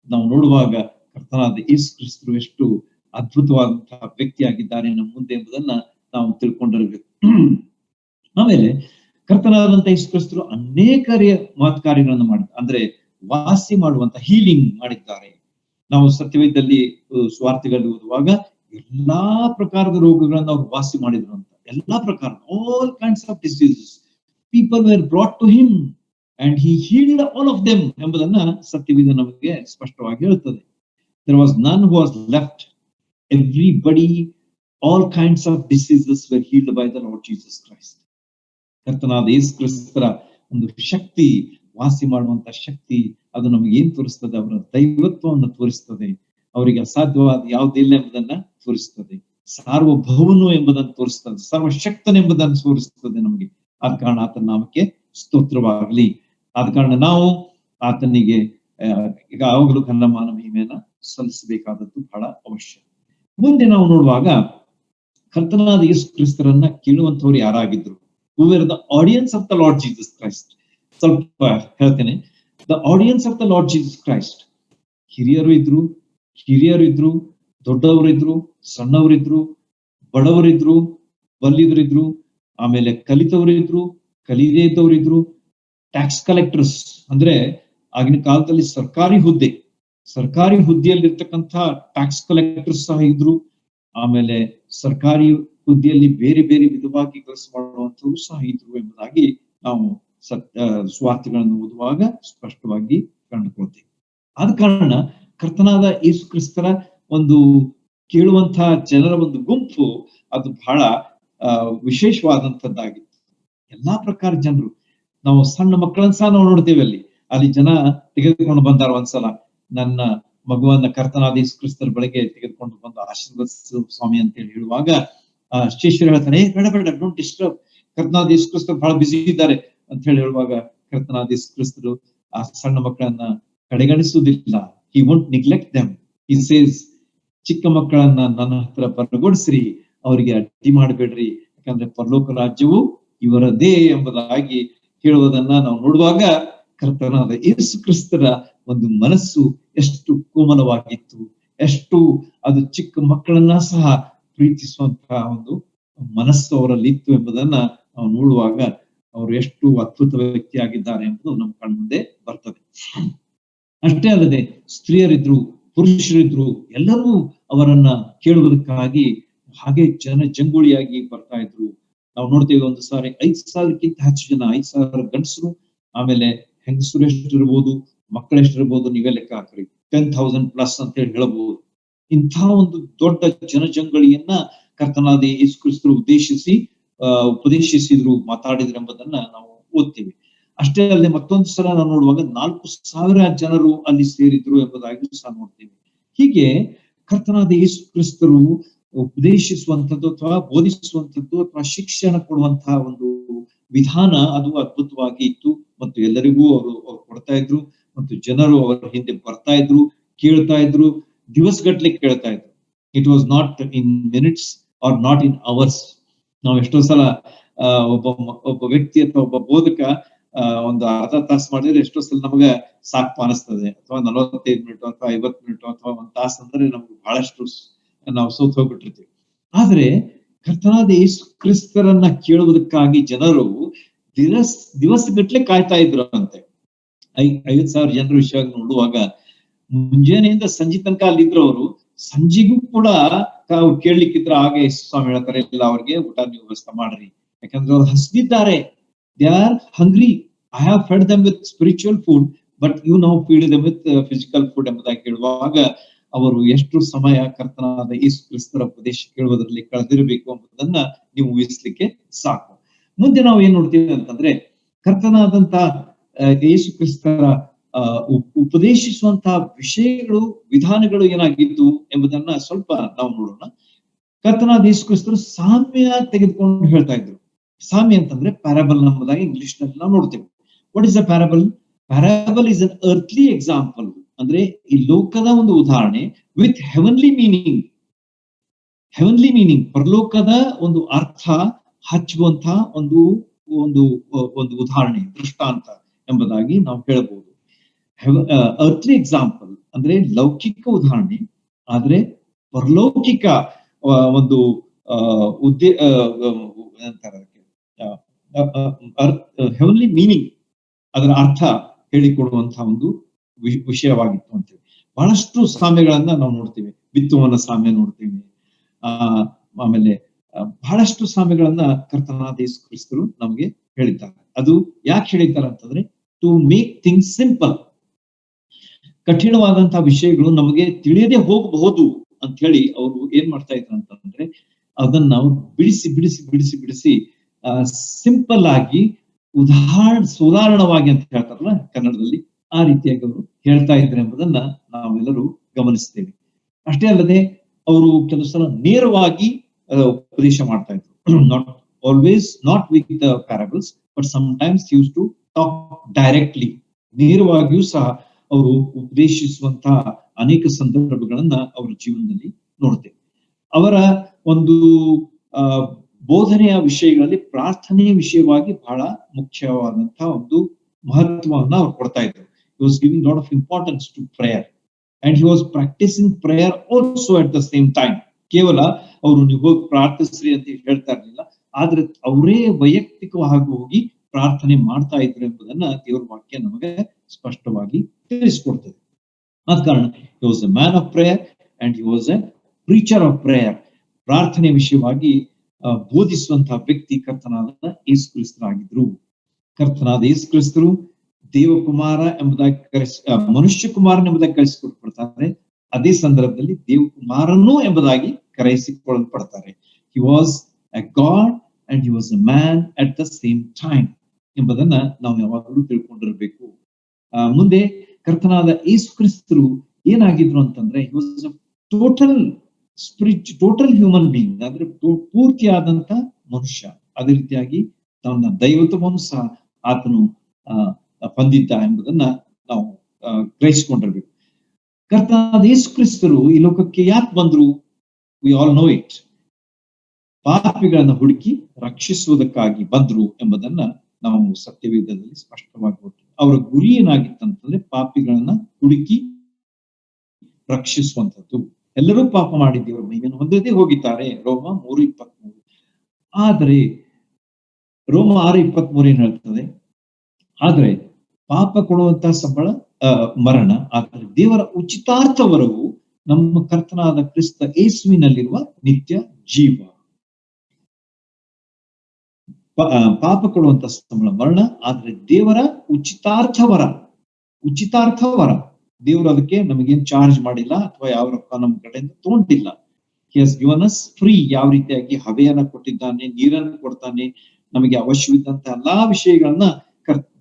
ನಾವು ನೋಡುವಾಗ ಕರ್ತನಾದ ಯೇಸು ಕ್ರಿಸ್ತರು ಎಷ್ಟು ಅದ್ಭುತವಾದಂತಹ ವ್ಯಕ್ತಿಯಾಗಿದ್ದಾರೆ ನಮ್ಮ ಮುಂದೆ ಎಂಬುದನ್ನ ನಾವು ತಿಳ್ಕೊಂಡಿರ್ಬೇಕು. ಆಮೇಲೆ ಕರ್ತನಾದಂತಹ ಯೇಸು ಕ್ರಿಸ್ತರು ಅನೇಕ ಮಹತ್ ಕಾರ್ಯಗಳನ್ನು ಮಾಡಿದ್ದಾರೆ. ಅಂದ್ರೆ ವಾಸಿ ಮಾಡುವಂತ ಹೀಲಿಂಗ್ ಮಾಡಿದ್ದಾರೆ. ನಾವು ಸತ್ಯವೇದದಲ್ಲಿ ಸ್ವಾರ್ಥಿಗಳಲ್ಲಿ ಓದುವಾಗ ಎಲ್ಲಾ ಪ್ರಕಾರದ ರೋಗಗಳನ್ನ ಅವ್ರು ವಾಸಿ ಮಾಡಿದ್ರು ಅಂತ. ಎಲ್ಲಾ ಪ್ರಕಾರ, all kinds of diseases, people were brought to him and he healed all of them ಎಂಬುದನ್ನ ಸತ್ಯವೇದ ನಮಗೆ ಸ್ಪಷ್ಟವಾಗಿ ಹೇಳುತ್ತದೆ. There was none who was left. Everybody, all kinds of diseases were healed by the Lord Jesus Christ. ಕರ್ತನಾದ ಯೇಸು ಕ್ರಿಸ್ತರ ಒಂದು ಶಕ್ತಿ, ವಾಸಿ ಮಾಡುವಂತ ಶಕ್ತಿ, ಅದು ನಮಗೆ ಏನ್ ತೋರಿಸ್ತದೆ? ಅವರ ದೈವತ್ವವನ್ನು ತೋರಿಸ್ತದೆ. ಅವರಿಗೆ ಅಸಾಧ್ಯವಾದ ಯಾವುದಿಲ್ಲ ಎಂಬುದನ್ನ ತೋರಿಸ್ತದೆ. ಸಾರ್ವಭೌಮನು ಎಂಬುದನ್ನು ತೋರಿಸ್ತದೆ. ಸರ್ವಶಕ್ತನೆಂಬುದನ್ನು ತೋರಿಸ್ತದೆ ನಮಗೆ. ಆದ ಕಾರಣ ಆತನ ನಾಮಕ್ಕೆ ಸ್ತೋತ್ರವಾಗಲಿ. ಆದ ಕಾರಣ ನಾವು ಆತನಿಗೆ ಈಗ ಯಾವಾಗಲೂ ಘನಮಾನ ಮಹಿಮೆಯನ್ನ ಸಲ್ಲಿಸಬೇಕಾದದ್ದು ಬಹಳ ಅವಶ್ಯ. ಮುಂದೆ ನಾವು ನೋಡುವಾಗ ಕರ್ತನಾದ ಯೇಸು ಕ್ರಿಸ್ತರನ್ನ ಕೇಳುವಂತವ್ರು ಯಾರಾಗಿದ್ರು? Who were the audience of the Lord Jesus Christ? ಸ್ವಲ್ಪ ಹೇಳ್ತೇನೆ. The audience of the Lord Jesus Christ. ಹಿರಿಯರು ಇದ್ರು, ಹಿರಿಯರಿದ್ರು, ದೊಡ್ಡವರಿದ್ರು, ಸಣ್ಣವರಿದ್ರು, ಬಡವರಿದ್ರು, ಬಲ್ಲಿದರಿದ್ರು, ಆಮೇಲೆ ಕಲಿತವರಿದ್ರು, ಕಲಿದೇ ಇದ್ದವರಿದ್ರು, ಟ್ಯಾಕ್ಸ್ ಕಲೆಕ್ಟರ್ಸ್ ಅಂದ್ರೆ ಆಗಿನ ಕಾಲದಲ್ಲಿ ಸರ್ಕಾರಿ ಹುದ್ದೆಯಲ್ಲಿರ್ತಕ್ಕಂಥ ಟ್ಯಾಕ್ಸ್ ಕಲೆಕ್ಟರ್ಸ್ ಸಹ ಇದ್ರು. ಆಮೇಲೆ ಸರ್ಕಾರಿ ಹುದ್ದೆಯಲ್ಲಿ ಬೇರೆ ಬೇರೆ ವಿಧವಾಗಿ ಕೆಲಸ ಮಾಡುವಂತವರು ಸಹ ಇದ್ರು ಎಂಬುದಾಗಿ ನಾವು ಸುವಾರ್ತೆಗಳನ್ನು ಓದುವಾಗ ಸ್ಪಷ್ಟವಾಗಿ ಕಂಡುಕೊಳ್ತೇವೆ. ಆದ ಕಾರಣ ಕರ್ತನಾದ ಯೇಸು ಕ್ರಿಸ್ತರ ಒಂದು ಕೇಳುವಂತಹ ಜನರ ಒಂದು ಗುಂಪು ಅದು ಬಹಳ ವಿಶೇಷವಾದಂತದ್ದಾಗಿತ್ತು. ಎಲ್ಲಾ ಪ್ರಕಾರ ಜನರು, ನಾವು ಸಣ್ಣ ಮಕ್ಕಳನ್ನ ಸಹ ನಾವು ನೋಡ್ತೇವೆ ಅಲ್ಲಿ ಜನ ತೆಗೆದುಕೊಂಡು ಬಂದಾರ. ಒಂದ್ಸಲ ನನ್ನ ಮಗುವನ್ನ ಕರ್ತನಾದ ಯೇಸು ಕ್ರಿಸ್ತರ ಬಳಿಗೆ ತೆಗೆದುಕೊಂಡು ಬಂದು ಆಶೀರ್ವದಿಸು ಸ್ವಾಮಿ ಅಂತ ಹೇಳುವಾಗ ಶಿಷ್ಯರು ಹೇಳ್ತಾರೆ, ಬೇಡ ಬೇಡ, ಡೋಂಟ್ ಡಿಸ್ಟರ್ಬ್, ಕರ್ತನಾದ ಯೇಸು ಕ್ರಿಸ್ತರು ಬಹಳ ಬಿಸಿ ಇದ್ದಾರೆ ಅಂತ ಹೇಳುವಾಗ ಕರ್ತನಾದ ಯೇಸು ಕ್ರಿಸ್ತರು ಆ ಸಣ್ಣ ಮಕ್ಕಳನ್ನ ಕಡೆಗಣಿಸುವುದಿಲ್ಲ. He won't neglect them. He says, ಚಿಕ್ಕ ಮಕ್ಕಳನ್ನ ನನ್ನ ಹತ್ರ ಬರಗೊಡಿಸ್ರಿ, ಅವರಿಗೆ ಅಡ್ಡಿ ಮಾಡಬೇಡ್ರಿ, ಯಾಕಂದ್ರೆ ಪರಲೋಕ ರಾಜ್ಯವು ಇವರದೇ ಎಂಬುದಾಗಿ ಹೇಳುವುದನ್ನ ನಾವು ನೋಡುವಾಗ ಕರ್ತನಾದ ಯೇಸು ಕ್ರಿಸ್ತರ ಒಂದು ಮನಸ್ಸು ಎಷ್ಟು ಕೋಮಲವಾಗಿತ್ತು, ಎಷ್ಟು ಅದು ಚಿಕ್ಕ ಮಕ್ಕಳನ್ನ ಸಹ ಪ್ರೀತಿಸುವಂತಹ ಒಂದು ಮನಸ್ಸು ಅವರಲ್ಲಿ ಇತ್ತು ಎಂಬುದನ್ನ ನಾವು ನೋಡುವಾಗ ಅವರು ಎಷ್ಟು ಅದ್ಭುತ ವ್ಯಕ್ತಿಯಾಗಿದ್ದಾರೆ ಎಂಬುದು ನಮ್ಮ ಕಣ್ಮುಂದೆ ಬರ್ತದೆ. ಅಷ್ಟೇ ಅಲ್ಲದೆ ಸ್ತ್ರೀಯರಿದ್ರು, ಪುರುಷರಿದ್ರು, ಎಲ್ಲರೂ ಅವರನ್ನ ಕೇಳುವುದಕ್ಕಾಗಿ ಹಾಗೆ ಜಂಗುಳಿಯಾಗಿ ಬರ್ತಾ ಇದ್ರು. ನಾವು ನೋಡ್ತೇವೆ, ಒಂದು ಸಾರಿ 5,000ಕ್ಕಿಂತ ಹೆಚ್ಚು ಜನ, 5,000 ಗಂಡಸರು, ಆಮೇಲೆ ಹೆಂಗಸರು ಎಷ್ಟಿರ್ಬೋದು, ಮಕ್ಕಳು ಎಷ್ಟಿರ್ಬೋದು, ನೀವೇ ಲೆಕ್ಕ ಹಾಕ್ರಿ, 10,000+ ಅಂತ ಹೇಳಬಹುದು. ಇಂಥ ಒಂದು ದೊಡ್ಡ ಜನಜಂಗಳಿಯನ್ನ ಕರ್ತನಾದ ಯೇಸು ಕ್ರಿಸ್ತರು ಉಪದೇಶಿಸಿದ್ರು, ಮಾತಾಡಿದ್ರು ಎಂಬುದನ್ನ ನಾವು ಓದ್ತೀವಿ. ಅಷ್ಟೇ ಅಲ್ಲದೆ ಮತ್ತೊಂದು ಸಲ ನಾವು ನೋಡುವಾಗ 4,000 ಜನರು ಅಲ್ಲಿ ಸೇರಿದ್ರು ಎಂಬುದಾಗಿ ಸಹ ನೋಡ್ತೀವಿ. ಹೀಗೆ ಕರ್ತನಾದ ಯೇಸು ಕ್ರಿಸ್ತರು ಉಪದೇಶಿಸುವಂಥದ್ದು ಅಥವಾ ಬೋಧಿಸುವಂಥದ್ದು ಅಥವಾ ಶಿಕ್ಷಣ ಕೊಡುವಂತಹ ಒಂದು ವಿಧಾನ ಅದು ಅದ್ಭುತವಾಗಿ ಇತ್ತು. ಮತ್ತು ಎಲ್ಲರಿಗೂ ಅವರು ಕೊಡ್ತಾ ಇದ್ರು, ಮತ್ತು ಜನರು ಅವರ ಹಿಂದೆ ಬರ್ತಾ ಇದ್ರು, ಕೇಳ್ತಾ ಇದ್ರು, ದಿವಸಗಟ್ಲೆ ಕೇಳ್ತಾ ಇದ್ರು. It was not in minutes R not in hours. ನಾವು ಎಷ್ಟೋ ಸಲ ಒಬ್ಬ ವ್ಯಕ್ತಿ ಅಥವಾ ಒಬ್ಬ ಬೋಧಕ ಒಂದು ಅರ್ಧ ತಾಸು ಮಾಡಿದ್ರೆ ಎಷ್ಟೋ ಸಲ ನಮ್ಗೆ ಸಾಕು ಅನಿಸ್ತದೆ, ಅಥವಾ 45 ಮಿನಿಟ್ ಅಥವಾ 50 ಮಿನಿಟ್ ಅಥವಾ 1 ತಾಸು ಅಂದ್ರೆ ನಮ್ಗೆ ಬಹಳಷ್ಟು ನಾವು ಸೋತ್ ಹೋಗ್ಬಿಟ್ಟಿರ್ತೀವಿ. ಆದ್ರೆ ಕರ್ತನಾದ ಯೇಸು ಕ್ರಿಸ್ತರನ್ನ ಕೇಳುವುದಕ್ಕಾಗಿ ಜನರು ದಿವಸಗಟ್ಲೆ ಕಾಯ್ತಾ ಇದ್ರು ಅಂತೆ. 5,000 ಜನರ ವಿಷಯವಾಗಿ ನೋಡುವಾಗ ಮುಂಜಾನೆಯಿಂದ ಸಂಜೆ ತನಕ ಅಲ್ಲಿದ್ರು. ಅವರು ಸಂಜೆಗೂ ಕೂಡ ಅವ್ರು ಕೇಳ್ಲಿಕ್ಕಿದ್ರ ಹಾಗೆ ಸ್ವಾಮಿ ಹೇಳ್ತಾರೆ, ಇಲ್ಲ ಅವ್ರಿಗೆ ಊಟ ನೀವು ವ್ಯವಸ್ಥೆ ಮಾಡ್ರಿ, ಯಾಕಂದ್ರೆ ಅವ್ರು ಹಸ್ದಿದ್ದಾರೆ. They are hungry. I have fed them with spiritual food, but you now feed them with physical food ಎಂಬುದಾಗಿ ಹೇಳುವಾಗ ಅವರು ಎಷ್ಟು ಸಮಯ ಕರ್ತನಾದ ಯೇಸು ಕ್ರಿಸ್ತರ ಉಪದೇಶ ಕೇಳುವುದರಲ್ಲಿ ಕಳೆದಿರಬೇಕು ಎಂಬುದನ್ನ ನೀವು ಊಹಿಸ್ಲಿಕ್ಕೆ ಸಾಕು. ಮುಂದೆ ನಾವು ಏನ್ ನೋಡ್ತೀವಿ ಅಂತಂದ್ರೆ, ಕರ್ತನಾದಂತ ಯೇಸು ಕ್ರಿಸ್ತರ ಉಪದೇಶಿಸುವಂತಹ ವಿಷಯಗಳು, ವಿಧಾನಗಳು ಏನಾಗಿದ್ದು ಎಂಬುದನ್ನ ಸ್ವಲ್ಪ ನಾವು ನೋಡೋಣ. ಕರ್ತನಾದ ಯೇಸು ಕ್ರಿಸ್ತರು ಸಾಮ್ಯ ತೆಗೆದುಕೊಂಡು ಹೇಳ್ತಾ ಇದ್ರು. ಸಾಮ್ಯ ಅಂತಂದ್ರೆ ಪ್ಯಾರಬಲ್ ಎಂಬುದಾಗಿ ಇಂಗ್ಲಿಷ್ ನಲ್ಲಿ ನಾವು ನೋಡ್ತೇವೆ. What is a parable? Parable is an ಅರ್ತ್ಲಿ example, ಅಂದ್ರೆ ಈ ಲೋಕದ ಒಂದು ಉದಾಹರಣೆ ವಿತ್ ಹೆವನ್ಲಿ ಮೀನಿಂಗ್. ಪರಲೋಕದ ಒಂದು ಅರ್ಥ ಹಚ್ಚುವಂತಹ ಒಂದು ಒಂದು ಒಂದು ಉದಾಹರಣೆ, ದೃಷ್ಟಾಂತ ಎಂಬುದಾಗಿ ನಾವು ಹೇಳಬಹುದು. ಅರ್ತ್ಲಿ ಎಕ್ಸಾಂಪಲ್ ಅಂದ್ರೆ ಲೌಕಿಕ ಉದಾಹರಣೆ, ಆದ್ರೆ ಪರಲೌಕಿಕ ಒಂದು ಹೆವನ್ಲಿ ಮೀನಿಂಗ್, ಅದರ ಅರ್ಥ ಹೇಳಿಕೊಡುವಂತಹ ಒಂದು ವಿಷಯವಾಗಿತ್ತು ಅಂತೇಳಿ ಬಹಳಷ್ಟು ಸಾಮ್ಯಗಳನ್ನ ನಾವು ನೋಡ್ತೀವಿ. ಬಿತ್ತುವನ ಸಾಮ್ಯ ನೋಡ್ತೀವಿ, ಆಮೇಲೆ ಬಹಳಷ್ಟು ಸಾಮ್ಯಗಳನ್ನ ಕರ್ತನಾದ ಯೇಸು ಕ್ರಿಸ್ತರು ನಮ್ಗೆ ಹೇಳಿದ್ದಾರೆ. ಅದು ಯಾಕೆ ಹೇಳಿದ್ದಾರೆ ಅಂತಂದ್ರೆ, ಟು ಮೇಕ್ ಥಿಂಗ್ಸ್ ಸಿಂಪಲ್. ಕಠಿಣವಾದಂತಹ ವಿಷಯಗಳು ನಮಗೆ ತಿಳಿಯದೆ ಹೋಗಬಹುದು ಅಂತ ಹೇಳಿ ಅವರು ಏನ್ ಮಾಡ್ತಾ ಇದ್ರು ಅಂತಂದ್ರೆ, ಅದನ್ನ ನಾವು ಬಿಡಿಸಿ ಸಿಂಪಲ್ ಆಗಿ ಉದಾಹರಣವಾಗಿ ಅಂತ ಹೇಳ್ತಾರಲ್ಲ ಕನ್ನಡದಲ್ಲಿ, ಆ ರೀತಿಯಾಗಿ ಅವರು ಹೇಳ್ತಾ ಇದ್ರು ಎಂಬುದನ್ನ ನಾವೆಲ್ಲರೂ ಗಮನಿಸ್ತೇವೆ. ಅಷ್ಟೇ ಅಲ್ಲದೆ ಅವರು ಕೆಲವು ಸಲ ನೇರವಾಗಿ ಉಪದೇಶ ಮಾಡ್ತಾ ಇದ್ರು. Not with the parables, but sometimes use to talk directly. ನೇರವಾಗಿಯೂ ಸಹ ಅವರು ಉಪದೇಶಿಸುವಂತಹ ಅನೇಕ ಸಂದರ್ಭಗಳನ್ನ ಅವರ ಜೀವನದಲ್ಲಿ ನೋಡ್ತೇವೆ. ಅವರ ಒಂದು ಬೋಧನೆಯ ವಿಷಯಗಳಲ್ಲಿ ಪ್ರಾರ್ಥನೆಯ ವಿಷಯವಾಗಿ ಬಹಳ ಮುಖ್ಯವಾದಂತಹ ಒಂದು ಮಹತ್ವವನ್ನ ಅವ್ರು ಕೊಡ್ತಾ ಇದ್ರು. He was giving lot of importance to prayer. And he was practising prayer also at the same time. ಕೇವಲ ಅವರು ನೀವು ಹೋಗಿ ಪ್ರಾರ್ಥಿಸ್ರಿ ಅಂತ ಹೇಳ್ತಾ ಇರ್ಲಿಲ್ಲ, ಆದ್ರೆ ಅವರೇ ವೈಯಕ್ತಿಕವಾಗಿ ಹೋಗಿ ಪ್ರಾರ್ಥನೆ ಮಾಡ್ತಾ ಇದ್ರು ಎಂಬುದನ್ನ ದೇವರ ವಾಕ್ಯ ನಮಗೆ ಸ್ಪಷ್ಟವಾಗಿ ತಿಳಿಸ್ಕೊಡ್ತದೆ. ಆದ ಕಾರಣ ಹಿ was a man of prayer and he was A preacher of prayer. ಪ್ರಾರ್ಥನೆ ವಿಷಯವಾಗಿ ಬೋಧಿಸುವಂತಹ ವ್ಯಕ್ತಿ ಕರ್ತನಾದ ಯೇಸು ಕ್ರಿಸ್ತರಾಗಿದ್ರು. ಕರ್ತನಾದ ಯೇಸು ಕ್ರಿಸ್ತರು ದೇವಕುಮಾರ ಎಂಬುದಾಗಿ ಮನುಷ್ಯ ಕುಮಾರನ ಎಂಬುದಾಗಿ ಕರೆಸಿಕೊಡ್ತಾರೆ. ಅದೇ ಸಂದರ್ಭದಲ್ಲಿ ದೇವಕುಮಾರನು ಎಂಬುದಾಗಿ ಕರೆಯಿಸಿಕೊಳ್ಳಲ್ಪಡ್ತಾರೆ. He was a god and he was a man at the same time ಎಂಬುದನ್ನ ನಾವು ಯಾವಾಗಲೂ ತಿಳ್ಕೊಂಡಿರ್ಬೇಕು. ಮುಂದೆ ಕರ್ತನಾದ ಯೇಸು ಕ್ರಿಸ್ತರು ಏನಾಗಿದ್ರು ಅಂತಂದ್ರೆ he was a total human being, ಅಂದ್ರೆ ಪೂರ್ತಿಯಾದಂತ ಮನುಷ್ಯ. ಅದೇ ರೀತಿಯಾಗಿ ತನ್ನ ದೈವತ್ವವನ್ನು ಸಹ ಆತನು ಹೊಂದಿದ್ದ ಎಂಬುದನ್ನ ನಾವು ಗ್ರಹಿಸಿಕೊಂಡಿರ್ಬೇಕು. ಕರ್ತನಾದ ಯೇಸು ಕ್ರಿಸ್ತರು ಈ ಲೋಕಕ್ಕೆ ಯಾಕೆ ಬಂದ್ರು? We all know it. ಪಾಪಿಗಳನ್ನ ಹುಡುಕಿ ರಕ್ಷಿಸುವುದಕ್ಕಾಗಿ ಬಂದ್ರು ಎಂಬುದನ್ನ ನಾವು ಸತ್ಯವೇದದಲ್ಲಿ ಸ್ಪಷ್ಟವಾಗಿ ಗೊತ್ತು. ಅವರ ಗುರಿ ಏನಾಗಿತ್ತಂತಂದ್ರೆ ಪಾಪಿಗಳನ್ನ ಹುಡುಕಿ ರಕ್ಷಿಸುವಂಥದ್ದು. ಎಲ್ಲರೂ ಪಾಪ ಮಾಡಿ ದೇವರ ಮಹಿಮೆಯನ್ನು ಹೊಂದದೇ ಹೋಗಿದ್ದಾರೆ, ರೋಮ 3:23. ಆದರೆ ರೋಮ 6:23 ಏನ್ ಹೇಳ್ತದೆ? ಆದ್ರೆ ಪಾಪ ಕೊಡುವಂತಹ ಸಂಬಳ ಮರಣ, ಆದರೆ ದೇವರ ಉಚಿತಾರ್ಥವರವು ನಮ್ಮ ಕರ್ತನಾದ ಕ್ರಿಸ್ತ ಯೇಸುವಿನಲ್ಲಿರುವ ನಿತ್ಯ ಜೀವ. ಪಾಪ ಕೊಡುವಂತ ಸಂಬಳ ಮರಣ, ಆದ್ರೆ ದೇವರ ಉಚಿತಾರ್ಥವರ ದೇವರು ಅದಕ್ಕೆ ನಮಗೇನ್ ಚಾರ್ಜ್ ಮಾಡಿಲ್ಲ ಅಥವಾ ಯಾವ ರೊಕ್ಕ ನಮ್ಮ ಕಡೆಯಿಂದ ತಗೊಂಡಿಲ್ಲ. ಹಿ ಹಸ್ ಗಿವನ್ ಅಸ್ ಫ್ರೀ. ಯಾವ ರೀತಿಯಾಗಿ ಹವೆಯನ್ನ ಕೊಟ್ಟಿದ್ದಾನೆ, ನೀರನ್ನು ಕೊಡ್ತಾನೆ, ನಮಗೆ ಅವಶ್ಯವಿದ್ದಂತ ಎಲ್ಲಾ ವಿಷಯಗಳನ್ನ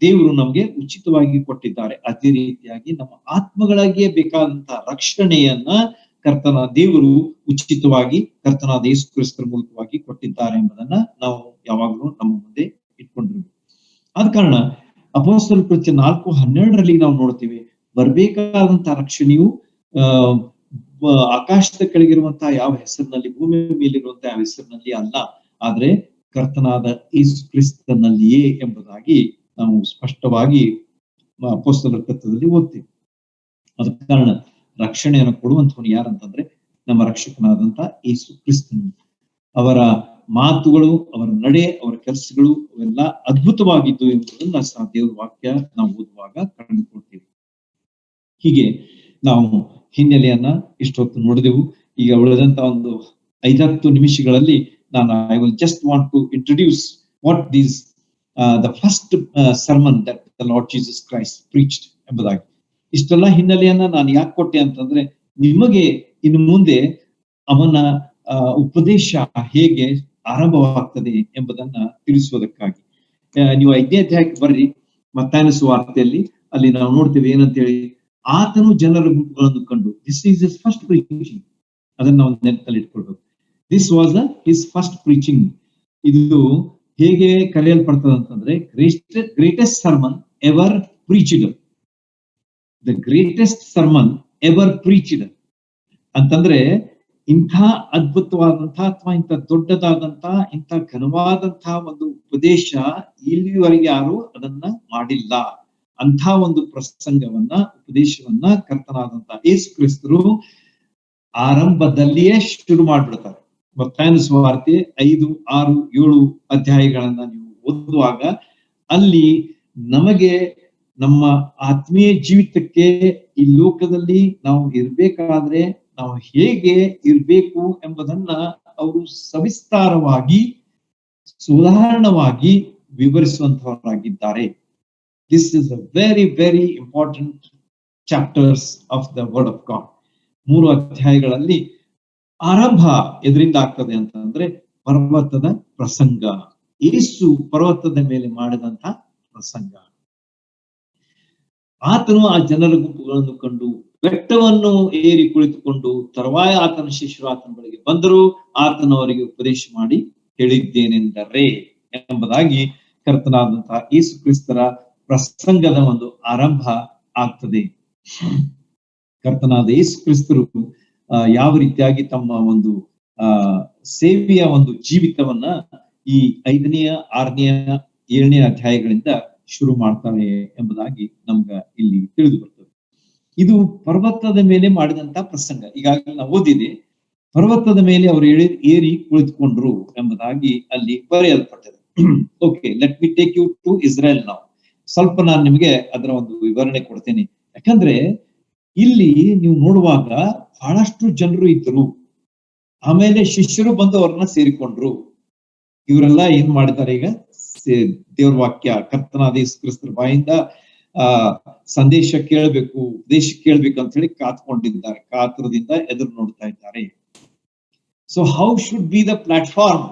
ದೇವರು ನಮಗೆ ಉಚಿತವಾಗಿ ಕೊಟ್ಟಿದ್ದಾರೆ. ಅದೇ ರೀತಿಯಾಗಿ ನಮ್ಮ ಆತ್ಮಗಳಿಗೆ ಬೇಕಾದಂತಹ ರಕ್ಷಣೆಯನ್ನ ಕರ್ತನ ದೇವರು ಉಚಿತವಾಗಿ ಕರ್ತನಾದ ಯೇಸು ಕ್ರಿಸ್ತರ ಮೂಲಕವಾಗಿ ಕೊಟ್ಟಿದ್ದಾರೆ ಎಂಬುದನ್ನ ನಾವು ಯಾವಾಗಲೂ ನಮ್ಮ ಮುಂದೆ ಇಟ್ಕೊಂಡಿರ್ಬೇಕು. ಆದ ಕಾರಣ ಅಪೊಸ್ತಲರ ಕೃತ್ಯ 4:12 ನಾವು ನೋಡ್ತೀವಿ, ಬರ್ಬೇಕಾದಂತಹ ರಕ್ಷಣೆಯು ಆಕಾಶದ ಕೆಳಗಿರುವಂತಹ ಯಾವ ಹೆಸರಿನಲ್ಲಿ, ಭೂಮಿ ಮೇಲಿರುವಂತಹ ಯಾವ ಹೆಸರಿನಲ್ಲಿ ಅಲ್ಲ, ಆದ್ರೆ ಕರ್ತನಾದ ಯೇಸು ಕ್ರಿಸ್ತನಲ್ಲಿಯೇ ಎಂಬುದಾಗಿ ನಾವು ಸ್ಪಷ್ಟವಾಗಿ ಅಪೊಸ್ತಲರ ಕೃತ್ಯದಲ್ಲಿ ಓದ್ತೀವಿ. ಅದ ಕಾರಣ ರಕ್ಷಣೆಯನ್ನು ಕೊಡುವಂತವನು ಯಾರಂತಂದ್ರೆ ನಮ್ಮ ರಕ್ಷಕನಾದಂತ ಯೇಸು ಕ್ರಿಸ್ತನು. ಅವರ ಮಾತುಗಳು, ಅವರ ನಡೆ, ಅವರ ಕೆಲಸಗಳು ಅವೆಲ್ಲ ಅದ್ಭುತವಾಗಿದ್ದು ಎಂಬುದನ್ನ ಸಹ ದೇವರ ವಾಕ್ಯ ನಾವು ಓದುವಾಗ ಕಂಡುಕೊಳ್ತೀವಿ. ಹೀಗೆ ನಾವು ಹಿನ್ನೆಲೆಯನ್ನ ಇಷ್ಟೊತ್ತು ನೋಡಿದೆವು. ಈಗ ಉಳಿದಂತ ಒಂದು 5-10 ನಿಮಿಷಗಳಲ್ಲಿ ನಾನು I will just want to introduce what these the first sermon that the Lord Jesus Christ preached ಎಂಬುದಾಗಿ. ಇಷ್ಟೆಲ್ಲ ಹಿನ್ನೆಲೆಯನ್ನ ನಾನು ಯಾಕೆ ಕೊಟ್ಟೆ ಅಂತಂದ್ರೆ ನಿಮಗೆ ಇನ್ನು ಮುಂದೆ ಅವನ ಉಪದೇಶ ಹೇಗೆ ಆರಂಭವಾಗ್ತದೆ ಎಂಬುದನ್ನ ತಿಳಿಸುವುದಕ್ಕಾಗಿ. ನೀವು 5ನೇ ಅಧ್ಯಾಯಕ್ಕೆ ಬರ್ರಿ, ಮತ್ತಾಯನ ಸುವಾರ್ತೆಯಲ್ಲಿ. ಅಲ್ಲಿ ನಾವು ನೋಡ್ತೇವೆ ಏನಂತೇಳಿ, ಆತನು ಜನರ ಗುಂಪುಗಳನ್ನು ಕಂಡು, this is his first preaching. ಅದನ್ನ ನಾವು ನೆನಪಲ್ಲಿ ಇಟ್ಕೊಳ್ಬೇಕು. This was his first preaching. ಇದು ಹೇಗೆ ಕರೆಯಲ್ಪಡ್ತದೆ ಅಂತಂದ್ರೆ greatest sermon ever preached. The greatest sermon ever preached ಅಂತಂದ್ರೆ ಇಂಥ ಅದ್ಭುತವಾದಂತಹ ಅಥವಾ ಇಂಥ ದೊಡ್ಡದಾದಂತಹ ಇಂಥ ಘನವಾದಂತಹ ಒಂದು ಉಪದೇಶ ಇಲ್ಲಿವರೆಗೆ ಯಾರು ಅದನ್ನ ಮಾಡಿಲ್ಲ. ಅಂಥ ಒಂದು ಪ್ರಸಂಗವನ್ನ, ಉಪದೇಶವನ್ನ ಕರ್ತನಾದಂತಹ ಯೇಸು ಕ್ರಿಸ್ತರು ಆರಂಭದಲ್ಲಿಯೇ ಶುರು ಮಾಡ್ಬಿಡ್ತಾರೆ. ಮತ್ತಾಯನ ಸುವಾರ್ತೆ 5, 6, 7 ಅಧ್ಯಾಯಗಳನ್ನ ನೀವು ಓದುವಾಗ ಅಲ್ಲಿ ನಮಗೆ ನಮ್ಮ ಆತ್ಮೀಯ ಜೀವಿತಕ್ಕೆ ಈ ಲೋಕದಲ್ಲಿ ನಾವು ಇರ್ಬೇಕಾದ್ರೆ ನಾವು ಹೇಗೆ ಇರ್ಬೇಕು ಎಂಬುದನ್ನ ಅವರು ಸವಿಸ್ತಾರವಾಗಿ, ಉದಾಹರಣವಾಗಿ ವಿವರಿಸುವಂತವರಾಗಿದ್ದಾರೆ. This is a very very important chapters of the word of God. 3 ಅಧ್ಯಾಯಗಳಲ್ಲಿ ಆರಂಭ ಎದರಿಂದ ಆಗ್ತದೆ ಅಂತಂದ್ರೆ ಪರ್ವತದ ಪ್ರಸಂಗ. ಯೇಸು ಪರ್ವತದ ಮೇಲೆ ಮಾಡಿದಂತ ಪ್ರಸಂಗ. ಆತನು ಆ ಜನರ ಗುಂಪುಗಳನ್ನು ಕಂಡು ಬೆಟ್ಟವನ್ನು ಏರಿ ಕುಳಿತುಕೊಂಡು ತರುವಾಯ ಆತನ ಶಿಷ್ಯರು ಆತನ ಬಳಿಗೆ ಬಂದರು. ಆತನು ಅವರಿಗೆ ಉಪದೇಶ ಮಾಡಿ ಹೇಳಿದ್ದೇನೆಂದರೆ ಎಂಬುದಾಗಿ ಕರ್ತನಾದಂತಹ ಯೇಸು ಕ್ರಿಸ್ತರ ಪ್ರಸಂಗದ ಒಂದು ಆರಂಭ ಆಗ್ತದೆ. ಕರ್ತನಾದ ಯೇಸು ಕ್ರಿಸ್ತರು ಯಾವ ರೀತಿಯಾಗಿ ತಮ್ಮ ಒಂದು ಸೇವೆಯ ಒಂದು ಜೀವಿತವನ್ನ ಈ 5ನೇ, 6ನೇ, 7ನೇ ಅಧ್ಯಾಯಗಳಿಂದ ಶುರು ಮಾಡ್ತಾರೆ ಎಂಬುದಾಗಿ ನಮ್ಗ ಇಲ್ಲಿ ತಿಳಿದು ಬರ್ತದೆ. ಇದು ಪರ್ವತದ ಮೇಲೆ ಮಾಡಿದಂತ ಪ್ರಸಂಗ. ಈಗಾಗಲೇ ನಾವು ಓದಿದೆ, ಪರ್ವತದ ಮೇಲೆ ಅವರು ಏರಿ ಕುಳಿತುಕೊಂಡ್ರು ಎಂಬುದಾಗಿ ಅಲ್ಲಿ ಬರೆಯಲ್ಪಟ್ಟಿದೆ. Okay, let me take you to Israel ನಾವು. ಸ್ವಲ್ಪ ನಾನು ನಿಮಗೆ ಅದರ ಒಂದು ವಿವರಣೆ ಕೊಡ್ತೇನೆ. ಯಾಕಂದ್ರೆ ಇಲ್ಲಿ ನೀವು ನೋಡುವಾಗ ಬಹಳಷ್ಟು ಜನರು ಇದ್ರು, ಆಮೇಲೆ ಶಿಷ್ಯರು ಬಂದು ಅವ್ರನ್ನ ಸೇರಿಕೊಂಡ್ರು. ಇವರೆಲ್ಲ ಏನ್ ಮಾಡಿದ್ದಾರೆ ಈಗ? ದೇವ್ರ ವಾಕ್ಯ ಕರ್ತನಾದ ಯೇಸು ಕ್ರಿಸ್ತರ ಬಾಯಿಂದ ಸಂದೇಶ ಕೇಳಬೇಕು, ಉಪದೇಶ ಕೇಳಬೇಕು ಅಂತ ಹೇಳಿ ಕಾತ್ಕೊಂಡಿದ್ದಾರೆ, ಕಾತುರದಿಂದ ಎದುರು ನೋಡ್ತಾ ಇದ್ದಾರೆ. So how should be the platform?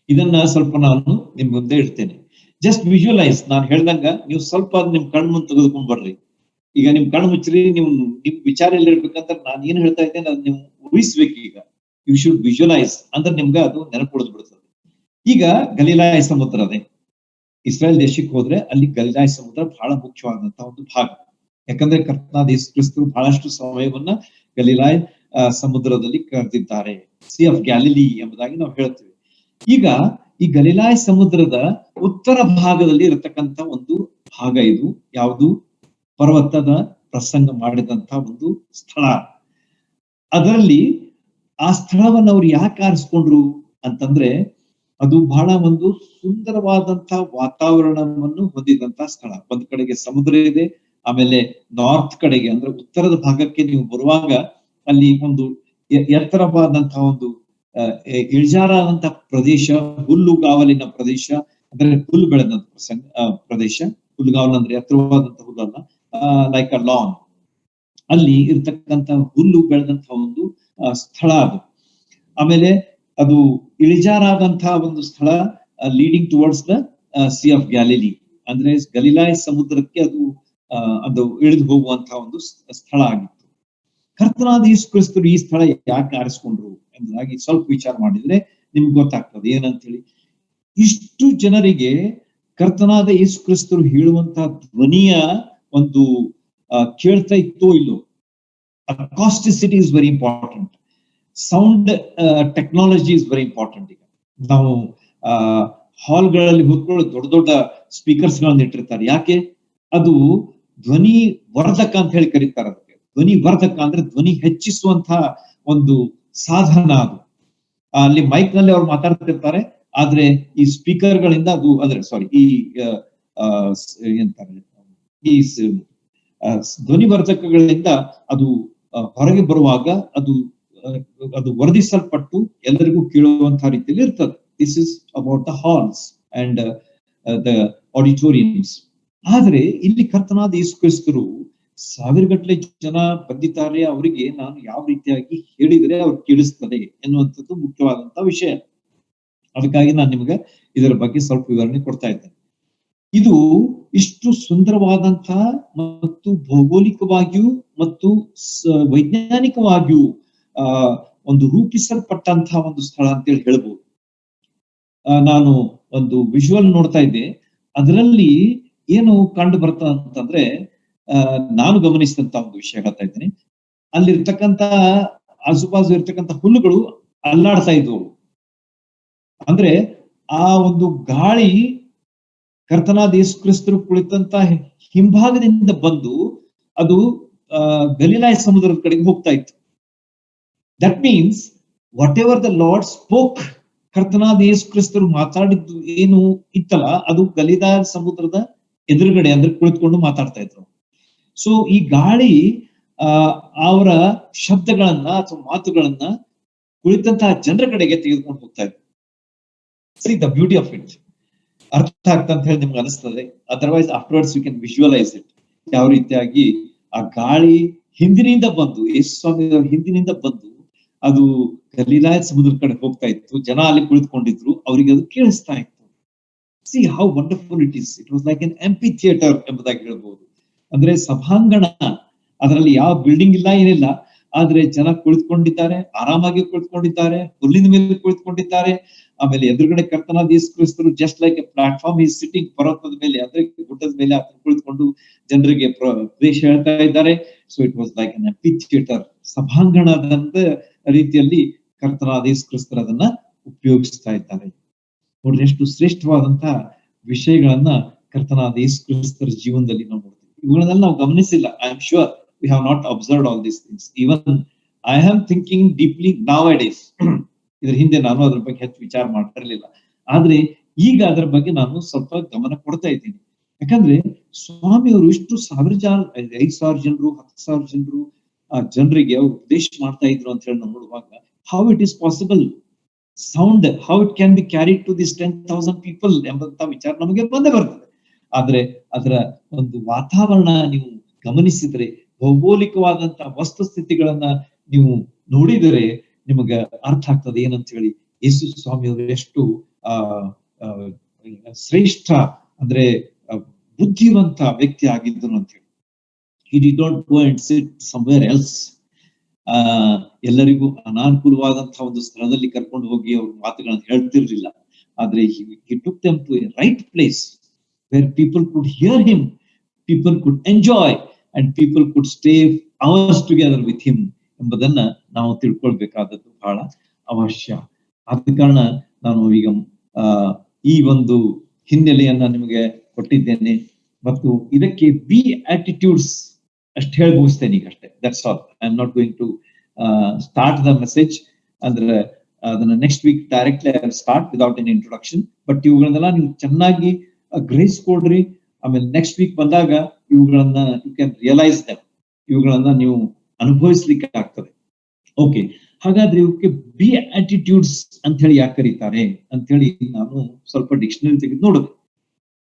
ಇದನ್ನ ಸ್ವಲ್ಪ ನಾನು ನಿಮ್ ಮುಂದೆ ಇಡ್ತೇನೆ. Just visualise. ನಾನು ಹೇಳ್ದಂಗ ನೀವು ಸ್ವಲ್ಪ ನಿಮ್ ಕಣ್ ಮುಂದೆ ತೆಗೆದುಕೊಂಡ್ ಬರ್ರಿ. ಈಗ ನಿಮ್ ಕಣ್ಣು ಮುಚ್ಚ್ರಿ, ನಿಮ್ ವಿಚಾರ ಎಲ್ಲಿರ್ಬೇಕಂತ ನಾನು ಏನ್ ಹೇಳ್ತಾ ಇದ್ದೇನೆ ಅದು ನೀವು ಊಹಿಸ್ಬೇಕು. ಈಗ ಯು ಶುಡ್ ವಿಜುವಲೈಸ್ ಅಂದ್ರೆ ನಿಮ್ಗೆ ಅದು ನೆನಪುಳಿದ್ ಬಿಡ್ತದೆ. ಈಗ ಗಲಿಲಾಯ ಸಮುದ್ರ ಅದೇ, ಇಸ್ರಾಯೇಲ್ ದೇಶಕ್ಕೆ ಹೋದ್ರೆ ಅಲ್ಲಿ ಗಲಿಲಾಯ ಸಮುದ್ರ ಬಹಳ ಮುಖ್ಯವಾದಂತಹ ಒಂದು ಭಾಗ. ಯಾಕಂದ್ರೆ ಕರ್ತನಾದ ಯೇಸು ಕ್ರಿಸ್ತರು ಬಹಳಷ್ಟು ಸಮಯವನ್ನ ಗಲಿಲಾಯ ಸಮುದ್ರದಲ್ಲಿ ಕರೆದಿದ್ದಾರೆ, ಸಿ ಆಫ್ ಗ್ಯಾಲಿಲಿ ಎಂಬುದಾಗಿ ನಾವು ಹೇಳ್ತೀವಿ. ಈಗ ಈ ಗಲಿಲಾಯ ಸಮುದ್ರದ ಉತ್ತರ ಭಾಗದಲ್ಲಿ ಇರತಕ್ಕಂತ ಒಂದು ಭಾಗ ಇದು. ಯಾವುದು? ಪರ್ವತದ ಪ್ರಸಂಗ ಮಾಡಿದಂತ ಒಂದು ಸ್ಥಳ. ಅದರಲ್ಲಿ ಆ ಸ್ಥಳವನ್ನು ಅವ್ರು ಯಾಕೆ ಆರಿಸ್ಕೊಂಡ್ರು ಅಂತಂದ್ರೆ, ಅದು ಬಹಳ ಒಂದು ಸುಂದರವಾದಂತಹ ವಾತಾವರಣವನ್ನು ಹೊಂದಿದಂತ ಸ್ಥಳ. ಒಂದ್ ಕಡೆಗೆ ಸಮುದ್ರ ಇದೆ, ಆಮೇಲೆ ನಾರ್ತ್ ಕಡೆಗೆ ಅಂದ್ರೆ ಉತ್ತರದ ಭಾಗಕ್ಕೆ ನೀವು ಬರುವಾಗ ಅಲ್ಲಿ ಒಂದು ಎತ್ತರವಾದಂತಹ ಒಂದು ಇಳಿಜಾರಾದಂತಹ ಪ್ರದೇಶ, ಹುಲ್ಲುಗಾವಲಿನ ಪ್ರದೇಶ, ಅಂದ್ರೆ ಹುಲ್ಲು ಬೆಳೆದಂತ ಪ್ರದೇಶ. ಹುಲ್ಲುಗಾವಲು ಅಂದ್ರೆ ಎತ್ತರವಾದಂತಹ ಹುಲ್ಲಲ್ಲ, ಲೈಕ್ ಅ ಲಾನ್. ಅಲ್ಲಿ ಇರ್ತಕ್ಕಂತ ಹುಲ್ಲು ಬೆಳೆದಂತಹ ಒಂದು ಸ್ಥಳ ಅದು. ಆಮೇಲೆ ಅದು ಇಳಿಜಾರಾದಂತಹ ಒಂದು ಸ್ಥಳ, leading towards the sea of Galilee, ಅಂದ್ರೆ ಗಲಿಲಾಯ ಸಮುದ್ರಕ್ಕೆ ಅದು ಇಳಿದು ಹೋಗುವಂತಹ ಒಂದು ಸ್ಥಳ ಆಗಿತ್ತು. ಕರ್ತನಾದ ಯೇಸು ಕ್ರಿಸ್ತರು ಈ ಸ್ಥಳ ಯಾಕೆ ಆರಿಸ್ಕೊಂಡ್ರು ಎಂಬುದಾಗಿ ಸ್ವಲ್ಪ ವಿಚಾರ ಮಾಡಿದ್ರೆ ನಿಮ್ಗೆ ಗೊತ್ತಾಗ್ತದೆ ಏನಂತ ಹೇಳಿ. ಇಷ್ಟು ಜನರಿಗೆ ಕರ್ತನಾದ ಯೇಸು ಕ್ರಿಸ್ತರು ಹೇಳುವಂತಹ ಧ್ವನಿಯ ಒಂದು ಕೇಳ್ತಾ ಇತ್ತೋ ಇಲ್ಲೋ. Acousticity is very important. Sound technology is very important. ಈಗ ನಾವು ಹಾಲ್ಗಳಲ್ಲಿ ಕೂತ್ಕೊಳ್ಳೋ ದೊಡ್ಡ ದೊಡ್ಡ ಸ್ಪೀಕರ್ಸ್ ಗಳನ್ನ ಇಟ್ಟಿರ್ತಾರೆ. ಯಾಕೆ? ಅದು ಧ್ವನಿ ವರ್ಧಕ ಅಂತ ಹೇಳಿ ಕರೀತಾರೆ. ಅದಕ್ಕೆ ಧ್ವನಿ ವರ್ಧಕ ಅಂದ್ರೆ ಧ್ವನಿ ಹೆಚ್ಚಿಸುವಂತಹ ಒಂದು ಸಾಧನ ಅದು. ಅಲ್ಲಿ ಮೈಕ್ ನಲ್ಲಿ ಅವ್ರು ಮಾತಾಡ್ತಿರ್ತಾರೆ, ಆದ್ರೆ ಈ ಸ್ಪೀಕರ್ ಗಳಿಂದ ಅದು ಈ ಎಂತಾರೆ ಈ ಧ್ವನಿವರ್ಧಕಗಳಿಂದ ಅದು ಹೊರಗೆ ಬರುವಾಗ ಅದು ವರ್ಧಿಸಲ್ಪಟ್ಟು ಎಲ್ಲರಿಗೂ ಕೇಳುವಂತಹ ರೀತಿಯಲ್ಲಿ ಇರ್ತದೆ. This is about the halls and the auditoriums. ಆದ್ರೆ ಇಲ್ಲಿ ಕರ್ತನಾದ ಯೇಸು ಕ್ರಿಸ್ತರು ಸಾವಿರಗಟ್ಟಲೆ ಜನ ಬಂದಿದ್ದಾರೆ, ಅವರಿಗೆ ನಾನು ಯಾವ ರೀತಿಯಾಗಿ ಹೇಳಿದರೆ ಅವ್ರು ಕೇಳಿಸ್ತದೆ ಎನ್ನುವಂಥದ್ದು ಮುಖ್ಯವಾದಂತಹ ವಿಷಯ. ಅದಕ್ಕಾಗಿ ನಾನು ನಿಮ್ಗೆ ಇದರ ಬಗ್ಗೆ ಸ್ವಲ್ಪ ವಿವರಣೆ ಕೊಡ್ತಾ ಇದ್ದೇನೆ. ಇದು ಇಷ್ಟು ಸುಂದರವಾದಂತಹ ಮತ್ತು ಭೌಗೋಳಿಕವಾಗಿಯೂ ಮತ್ತು ವೈಜ್ಞಾನಿಕವಾಗಿಯೂ ಒಂದು ರೂಪಿಸಲ್ಪಟ್ಟಂತಹ ಒಂದು ಸ್ಥಳ ಅಂತೇಳಿ ಹೇಳ್ಬೋದು. ನಾನು ಒಂದು ವಿಜುವಲ್ ನೋಡ್ತಾ ಇದ್ದೆ, ಅದರಲ್ಲಿ ಏನು ಕಂಡು ಬರ್ತಾ ಅಂತಂದ್ರೆ, ನಾನು ಗಮನಿಸಿದಂತ ಒಂದು ವಿಷಯ ಹೇಳ್ತಾ ಇದ್ದೇನೆ. ಅಲ್ಲಿರ್ತಕ್ಕಂತ ಆಜುಬಾಜು ಇರ್ತಕ್ಕಂಥ ಹುಲ್ಲುಗಳು ಅಲ್ಲಾಡ್ತಾ ಇದ್ವು. ಅಂದ್ರೆ ಆ ಒಂದು ಗಾಳಿ ಕರ್ತನಾದ ಯೇಸು ಕ್ರಿಸ್ತರು ಕುಳಿತಂತ ಹಿಂಭಾಗದಿಂದ ಬಂದು ಅದು ಗಲಿಲಾಯ ಸಮುದ್ರದ ಕಡೆಗೆ ಹೋಗ್ತಾ ಇತ್ತು. That means what ever the lord spoke, ಕರ್ತನಾದ ಯೇಸು ಕ್ರಿಸ್ತರು ಮಾತಾಡಿದ್ದು ಏನು ಇತ್ತಲ್ಲ, ಅದು ಗಲಿಲಾಯ ಸಮುದ್ರದ ಎದುರುಗಡೆ ಅಂದ್ರೆ ಕುಳಿತುಕೊಂಡು ಮಾತಾಡ್ತಾ ಇದ್ರು. ಸೊ ಈ ಗಾಳಿ ಅವರ ಶಬ್ದಗಳನ್ನ ಅಥವಾ ಮಾತುಗಳನ್ನ ಕುಳಿತಂತಹ ಜನರ ಕಡೆಗೆ ತೆಗೆದುಕೊಂಡು ಹೋಗ್ತಾ ಇದ್ರು. See the beauty of it. ಅರ್ಥ ಆಗ್ತಾ ಅಂತ ಹೇಳಿ ನಿಮ್ಗೆ ಅನಿಸ್ತದೆ. Otherwise afterwards you can visualise it. ಯಾವ ರೀತಿಯಾಗಿ ಆ ಗಾಳಿ ಹಿಂದಿನಿಂದ ಬಂದು, ಯೇಸು ಸ್ವಾಮಿ ಹಿಂದಿನಿಂದ ಬಂದು ಅದು ಗಲಿಲಾಯ ಸಮುದ್ರ ಕಡೆ ಹೋಗ್ತಾ ಇತ್ತು. ಜನ ಅಲ್ಲಿ ಕುಳಿತುಕೊಂಡಿದ್ರು, ಅವರಿಗೆ ಅದು ಕೇಳಿಸ್ತಾ ಇತ್ತು. C how wonderful it is. It was like an MP theatre ಎಂಬುದಾಗಿ ಹೇಳ್ಬಹುದು. ಅಂದ್ರೆ ಸಭಾಂಗಣ, ಅದರಲ್ಲಿ ಯಾವ ಬಿಲ್ಡಿಂಗ್ ಇಲ್ಲ, ಏನಿಲ್ಲ, ಆದ್ರೆ ಜನ ಕುಳಿತುಕೊಂಡಿದ್ದಾರೆ, ಆರಾಮಾಗಿ ಕುಳಿತುಕೊಂಡಿದ್ದಾರೆ, ಹುಲ್ಲಿನ ಮೇಲೆ ಕುಳಿತುಕೊಂಡಿದ್ದಾರೆ. ಆಮೇಲೆ ಎದುರುಗಡೆ ಕರ್ತನಾದ ಯೇಸು ಕ್ರಿಸ್ತರು just like a platform is sitting, ಪರ್ವತದ ಮೇಲೆ ಅಂದ್ರೆ ಗುಡ್ಡದ ಮೇಲೆ ಕುಳಿತುಕೊಂಡು ಜನರಿಗೆ ಪ್ರವೇಶ ಹೇಳ್ತಾ ಇದ್ದಾರೆ. So it was like an amphitheatre. ಸಭಾಂಗಣದಂತ ರೀತಿಯಲ್ಲಿ ಕರ್ತನಾದ ಯೇಸು ಕ್ರಿಸ್ತರು ಅದನ್ನ ಉಪಯೋಗಿಸ್ತಾ ಇದ್ದಾರೆ. ನೋಡ್ರಿ ಎಷ್ಟು ಶ್ರೇಷ್ಠವಾದಂತಹ ವಿಷಯಗಳನ್ನ ಕರ್ತನಾದ ಯೇಸು ಕ್ರಿಸ್ತರ ಜೀವನದಲ್ಲಿ ನಾವು ನೋಡ್ತೀವಿ. ಇವುಗಳನ್ನೆಲ್ಲ ನಾವು ಗಮನಿಸಿಲ್ಲ. I am sure we have not observed all these things. Even I am thinking deeply nowadays. ಇದ್ರ ಹಿಂದೆ ನಾನು ಅದ್ರ ಬಗ್ಗೆ ಹೆಚ್ಚು ವಿಚಾರ ಮಾಡ್ತಿರ್ಲಿಲ್ಲ, ಆದ್ರೆ ಈಗ ಅದರ ಬಗ್ಗೆ ನಾನು ಸ್ವಲ್ಪ ಗಮನ ಕೊಡ್ತಾ ಇದ್ದೀನಿ. ಯಾಕಂದ್ರೆ ಸ್ವಾಮಿಯವರು ಇಷ್ಟು 5,000 ಜನರು 10,000 ಜನರು ಜನರಿಗೆ ಅವ್ರು ಉಪದೇಶ ಮಾಡ್ತಾ ಇದ್ರು ಅಂತ ಹೇಳಿ ನಾವು ನೋಡುವಾಗ, how it is possible, sound how it can be carried to this 10,000 people ಎಂಬಂತ ವಿಚಾರ ನಮಗೆ ಬಂದೇ ಬರ್ತದೆ. ಆದ್ರೆ ಅದರ ಒಂದು ವಾತಾವರಣ ನೀವು ಗಮನಿಸಿದ್ರೆ, ಭೌಗೋಳಿಕವಾದಂತಹ ವಸ್ತುಸ್ಥಿತಿಗಳನ್ನ ನೀವು ನೋಡಿದರೆ ನಿಮಗೆ ಅರ್ಥ ಆಗ್ತದೆ ಏನಂತ ಹೇಳಿ ಯೇಸು ಸ್ವಾಮಿಯವರು ಎಷ್ಟು ಶ್ರೇಷ್ಠ ಅಂದ್ರೆ ಬುದ್ಧಿವಂತ ವ್ಯಕ್ತಿ ಆಗಿದ್ರು ಅಂತ ಹೇಳಿ. He did not go and sit somewhere else. ಎಲ್ಲರಿಗೂ ಅನಾನುಕೂಲವಾದಂತಹ ಒಂದು ಸ್ಥಳದಲ್ಲಿ ಕರ್ಕೊಂಡು ಹೋಗಿ ಅವ್ರ ಮಾತುಗಳನ್ನು ಹೇಳ್ತಿರ್ಲಿಲ್ಲ. ಆದ್ರೆ he took them to a right place where people could hear him, people could enjoy, and people could stay hours together with him ಎಂಬುದನ್ನ ನಾವು ತಿಳ್ಕೊಳ್ಬೇಕಾದದ್ದು ಬಹಳ ಅವಶ್ಯ. ಆದ ಕಾರಣ ನಾನು ಈಗ ಈ ಒಂದು ಹಿನ್ನೆಲೆಯನ್ನ ನಿಮಗೆ ಕೊಟ್ಟಿದ್ದೇನೆ, ಮತ್ತು ಇದಕ್ಕೆ ಬಿ ಆಟಿಟ್ಯೂಡ್ಸ್ ಅಷ್ಟು ಹೇಳಿ ಮುಗಿಸ್ತೇನೆ ಈಗ ಅಷ್ಟೇ. That's all. I am not going to start the message. ಅಂದ್ರೆ ಅದನ್ನ next week directly I will start without an introduction. But ಇವುಗಳನ್ನೆಲ್ಲ ನೀವು ಚೆನ್ನಾಗಿ ಗ್ರಹಿಸ್ಕೊಡ್ರಿ. ಆಮೇಲೆ ನೆಕ್ಸ್ಟ್ ವೀಕ್ ಬಂದಾಗ ಇವುಗಳನ್ನ ಯು ಕ್ಯಾನ್ ರಿಯಲೈಸ್ ದಮ್, ಇವುಗಳನ್ನ ನೀವು ಅನುಭವಿಸ್ಲಿಕ್ಕೆ ಆಗ್ತದೆ. ಓಕೆ, ಹಾಗಾದ್ರೆ ಇವಕ್ಕೆ ಬಿ ಆಟಿಟ್ಯೂಡ್ಸ್ ಅಂತ ಹೇಳಿ ಯಾಕೆ ಕರೀತಾರೆ ಅಂತ ಹೇಳಿ ನಾನು ಸ್ವಲ್ಪ ಡಿಕ್ಷನರಿ ತೆಗೆದು ನೋಡಿದೆ.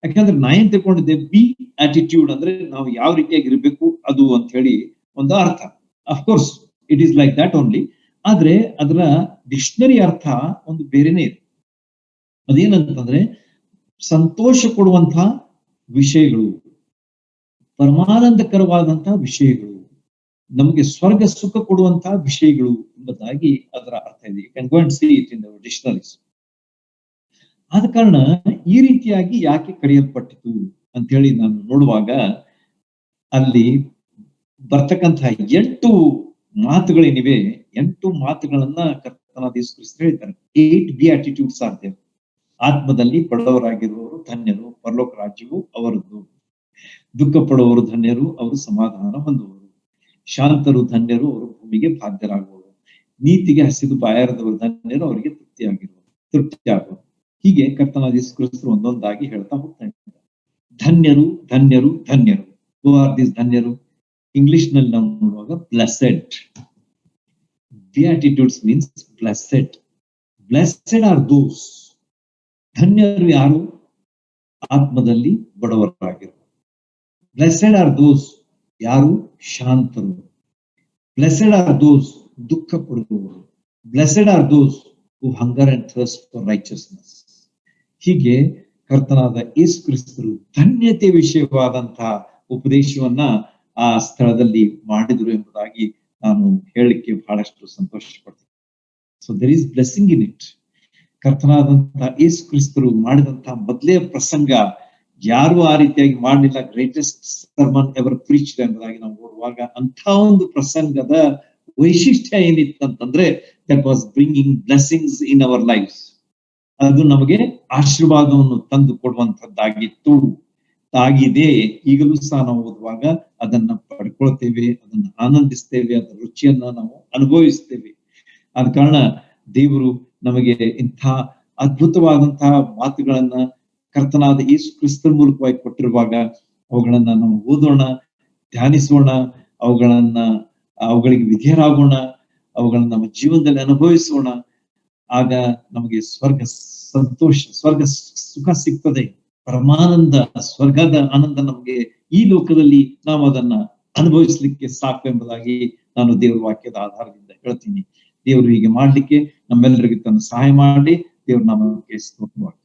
ಯಾಕಂದ್ರೆ ನಾ ಏನ್ ತಿಳ್ಕೊಂಡಿದ್ದೆ, ಬಿ ಆಟಿಟ್ಯೂಡ್ ಅಂದ್ರೆ ನಾವು ಯಾವ ರೀತಿಯಾಗಿ ಇರ್ಬೇಕು ಅದು ಅಂತ ಹೇಳಿ ಒಂದು ಅರ್ಥ. Of course it is like that only. ಆದ್ರೆ ಅದರ ಡಿಕ್ಷನರಿ ಅರ್ಥ ಒಂದು ಬೇರೆನೇ ಇದೆ. ಅದೇನಂತಂದ್ರೆ ಸಂತೋಷ ಕೊಡುವಂತಹ ವಿಷಯಗಳು, ಪರಮಾನಂದಕರವಾದಂತಹ ವಿಷಯಗಳು, ನಮಗೆ ಸ್ವರ್ಗ ಸುಖ ಕೊಡುವಂತಹ ವಿಷಯಗಳು ಎಂಬುದಾಗಿ ಅದರ ಅರ್ಥ ಇದೆ. You can go and see it in the dictionaries. ಆದ ಕಾರಣ ಈ ರೀತಿಯಾಗಿ ಯಾಕೆ ಕರೆಯಲ್ಪಟ್ಟಿತು ಅಂತ ಹೇಳಿ ನಾನು ನೋಡುವಾಗ ಅಲ್ಲಿ ಬರ್ತಕ್ಕಂತಹ 8 ಮಾತುಗಳೇನಿವೆ, 8 ಮಾತುಗಳನ್ನ ಕರ್ತನಾದ ಯೇಸು ಕ್ರಿಸ್ತ ಹೇಳ್ತಾರೆ. 8 ಬಿಯಾಟಿಟ್ಯೂಡ್ಸ್ ಆರ್ ದೇರ್. ಆತ್ಮದಲ್ಲಿ ಬಡವರಾಗಿರುವವರು ಧನ್ಯರು, ಪರಲೋಕ ರಾಜ್ಯವು ಅವರದ್ದು. ದುಃಖ ಪಡುವವರು ಧನ್ಯರು, ಅವರು ಸಮಾಧಾನ ಹೊಂದುವರು. ಶಾಂತರು ಧನ್ಯರು, ಅವರು ಭೂಮಿಗೆ ಬಾಧ್ಯರಾಗುವರು. ನೀತಿಗೆ ಹಸಿದು ಬಾಯಾರದವರು ಧನ್ಯರು, ಅವರಿಗೆ ತೃಪ್ತಿ ಆಗುವರು. ಹೀಗೆ ಕರ್ತನಾದ ಯೇಸು ಕ್ರಿಸ್ತರು ಒಂದೊಂದಾಗಿ ಹೇಳ್ತಾ ಹೋಗ್ತಾ ಇದ್ದಾರೆ. ಧನ್ಯರು ಧನ್ಯರು ಧನ್ಯರು. ಹೂ ಆರ್ ದೀಸ್ ಧನ್ಯರು? ಇಂಗ್ಲಿಷ್ ನಲ್ಲಿ ನಾವು ನೋಡುವಾಗ ಬ್ಲೆಸೆಡ್. ಬಿಯಾಟಿಟ್ಯೂಡ್ಸ್ ಮೀನ್ಸ್ ಬ್ಲೆಸೆಡ್. ಬ್ಲೆಸೆಡ್ ಆರ್ ದೋಸ್. ಧನ್ಯರು ಯಾರು? ಆತ್ಮದಲ್ಲಿ ಬಡವರಾಗಿರು. ಬ್ಲೆಸೆಡ್ ಆರ್ ದೋಸ್ ಯಾರು? ಶಾಂತರು. ಬ್ಲೆಸೆಡ್ ಆರ್ ದೋಸ್ ದುಃಖ ಪಡುವವರು. Blessed are those who hunger and thirst for righteousness. ಹೀಗೆ ಕರ್ತನಾದ ಯೇಸು ಕ್ರಿಸ್ತರು ಧನ್ಯತೆ ವಿಷಯವಾದಂತಹ ಉಪದೇಶವನ್ನ ಆ ಸ್ಥಳದಲ್ಲಿ ಮಾಡಿದ್ರು ಎಂಬುದಾಗಿ ನಾನು ಹೇಳಲಿಕ್ಕೆ ಬಹಳಷ್ಟು ಸಂತೋಷ ಪಡ್ತೀನಿ. So there is blessing in it. ಕರ್ತನಾದಂತಹ ಯೇಸು ಕ್ರಿಸ್ತರು ಮಾಡಿದಂತಹ ಮೊದಲೇ ಪ್ರಸಂಗ ಯಾರು ಆ ರೀತಿಯಾಗಿ ಮಾಡಲಿಲ್ಲ. ಗ್ರೇಟೆಸ್ಟ್ ಸರ್ಮನ್ ಎವರ್ ಪ್ರೀಚ್ಡ್ ಎಂಬುದಾಗಿ ನಾವು ನೋಡುವಾಗ ಅಂಥ ಒಂದು ಪ್ರಸಂಗದ ವೈಶಿಷ್ಟ್ಯ ಏನಿತ್ತಂತಂದ್ರೆ that was bringing blessings in our life. ಅದು ನಮಗೆ ಆಶೀರ್ವಾದವನ್ನು ತಂದು ಕೊಡುವಂತದ್ದಾಗಿತ್ತು, ಆಗಿದೆ. ಈಗಲೂ ಸಹ ನಾವು ಓದುವಾಗ ಅದನ್ನ ಪಡ್ಕೊಳ್ತೇವೆ, ಅದನ್ನ ಆನಂದಿಸ್ತೇವೆ, ಅದರ ರುಚಿಯನ್ನ ನಾವು ಅನುಭವಿಸ್ತೇವೆ. ಆದ ಕಾರಣ ದೇವರು ನಮಗೆ ಇಂಥ ಅದ್ಭುತವಾದಂತಹ ಮಾತುಗಳನ್ನ ಕರ್ತನಾದ ಯೇಸು ಕ್ರಿಸ್ತರ ಮೂಲಕವಾಗಿ ಕೊಟ್ಟಿರುವಾಗ ಅವುಗಳನ್ನ ನಾವು ಓದೋಣ, ಧ್ಯಾನಿಸೋಣ, ಅವುಗಳಿಗೆ ವಿಧೇಯರಾಗೋಣ, ಅವುಗಳನ್ನ ನಮ್ಮ ಜೀವನದಲ್ಲಿ ಅನುಭವಿಸೋಣ. ಆಗ ನಮಗೆ ಸ್ವರ್ಗ ಸಂತೋಷ, ಸ್ವರ್ಗ ಸುಖ ಸಿಗ್ತದೆ. ಪರಮಾನಂದ, ಸ್ವರ್ಗದ ಆನಂದ ನಮಗೆ ಈ ಲೋಕದಲ್ಲಿ ನಾವು ಅದನ್ನ ಅನುಭವಿಸ್ಲಿಕ್ಕೆ ಸಾಕು ಎಂಬುದಾಗಿ ನಾನು ದೇವರ ವಾಕ್ಯದ ಆಧಾರದಿಂದ ಹೇಳ್ತೀನಿ. ದೇವರು ಹೀಗೆ ಮಾಡ್ಲಿಕ್ಕೆ ನಮ್ಮೆಲ್ಲರಿಗೂ ತನ್ನ ಸಹಾಯ ಮಾಡಿ ದೇವ್ರ ನಾಮಕ್ಕೆ ಸ್ತೋತ್ರವಾಗಲಿ.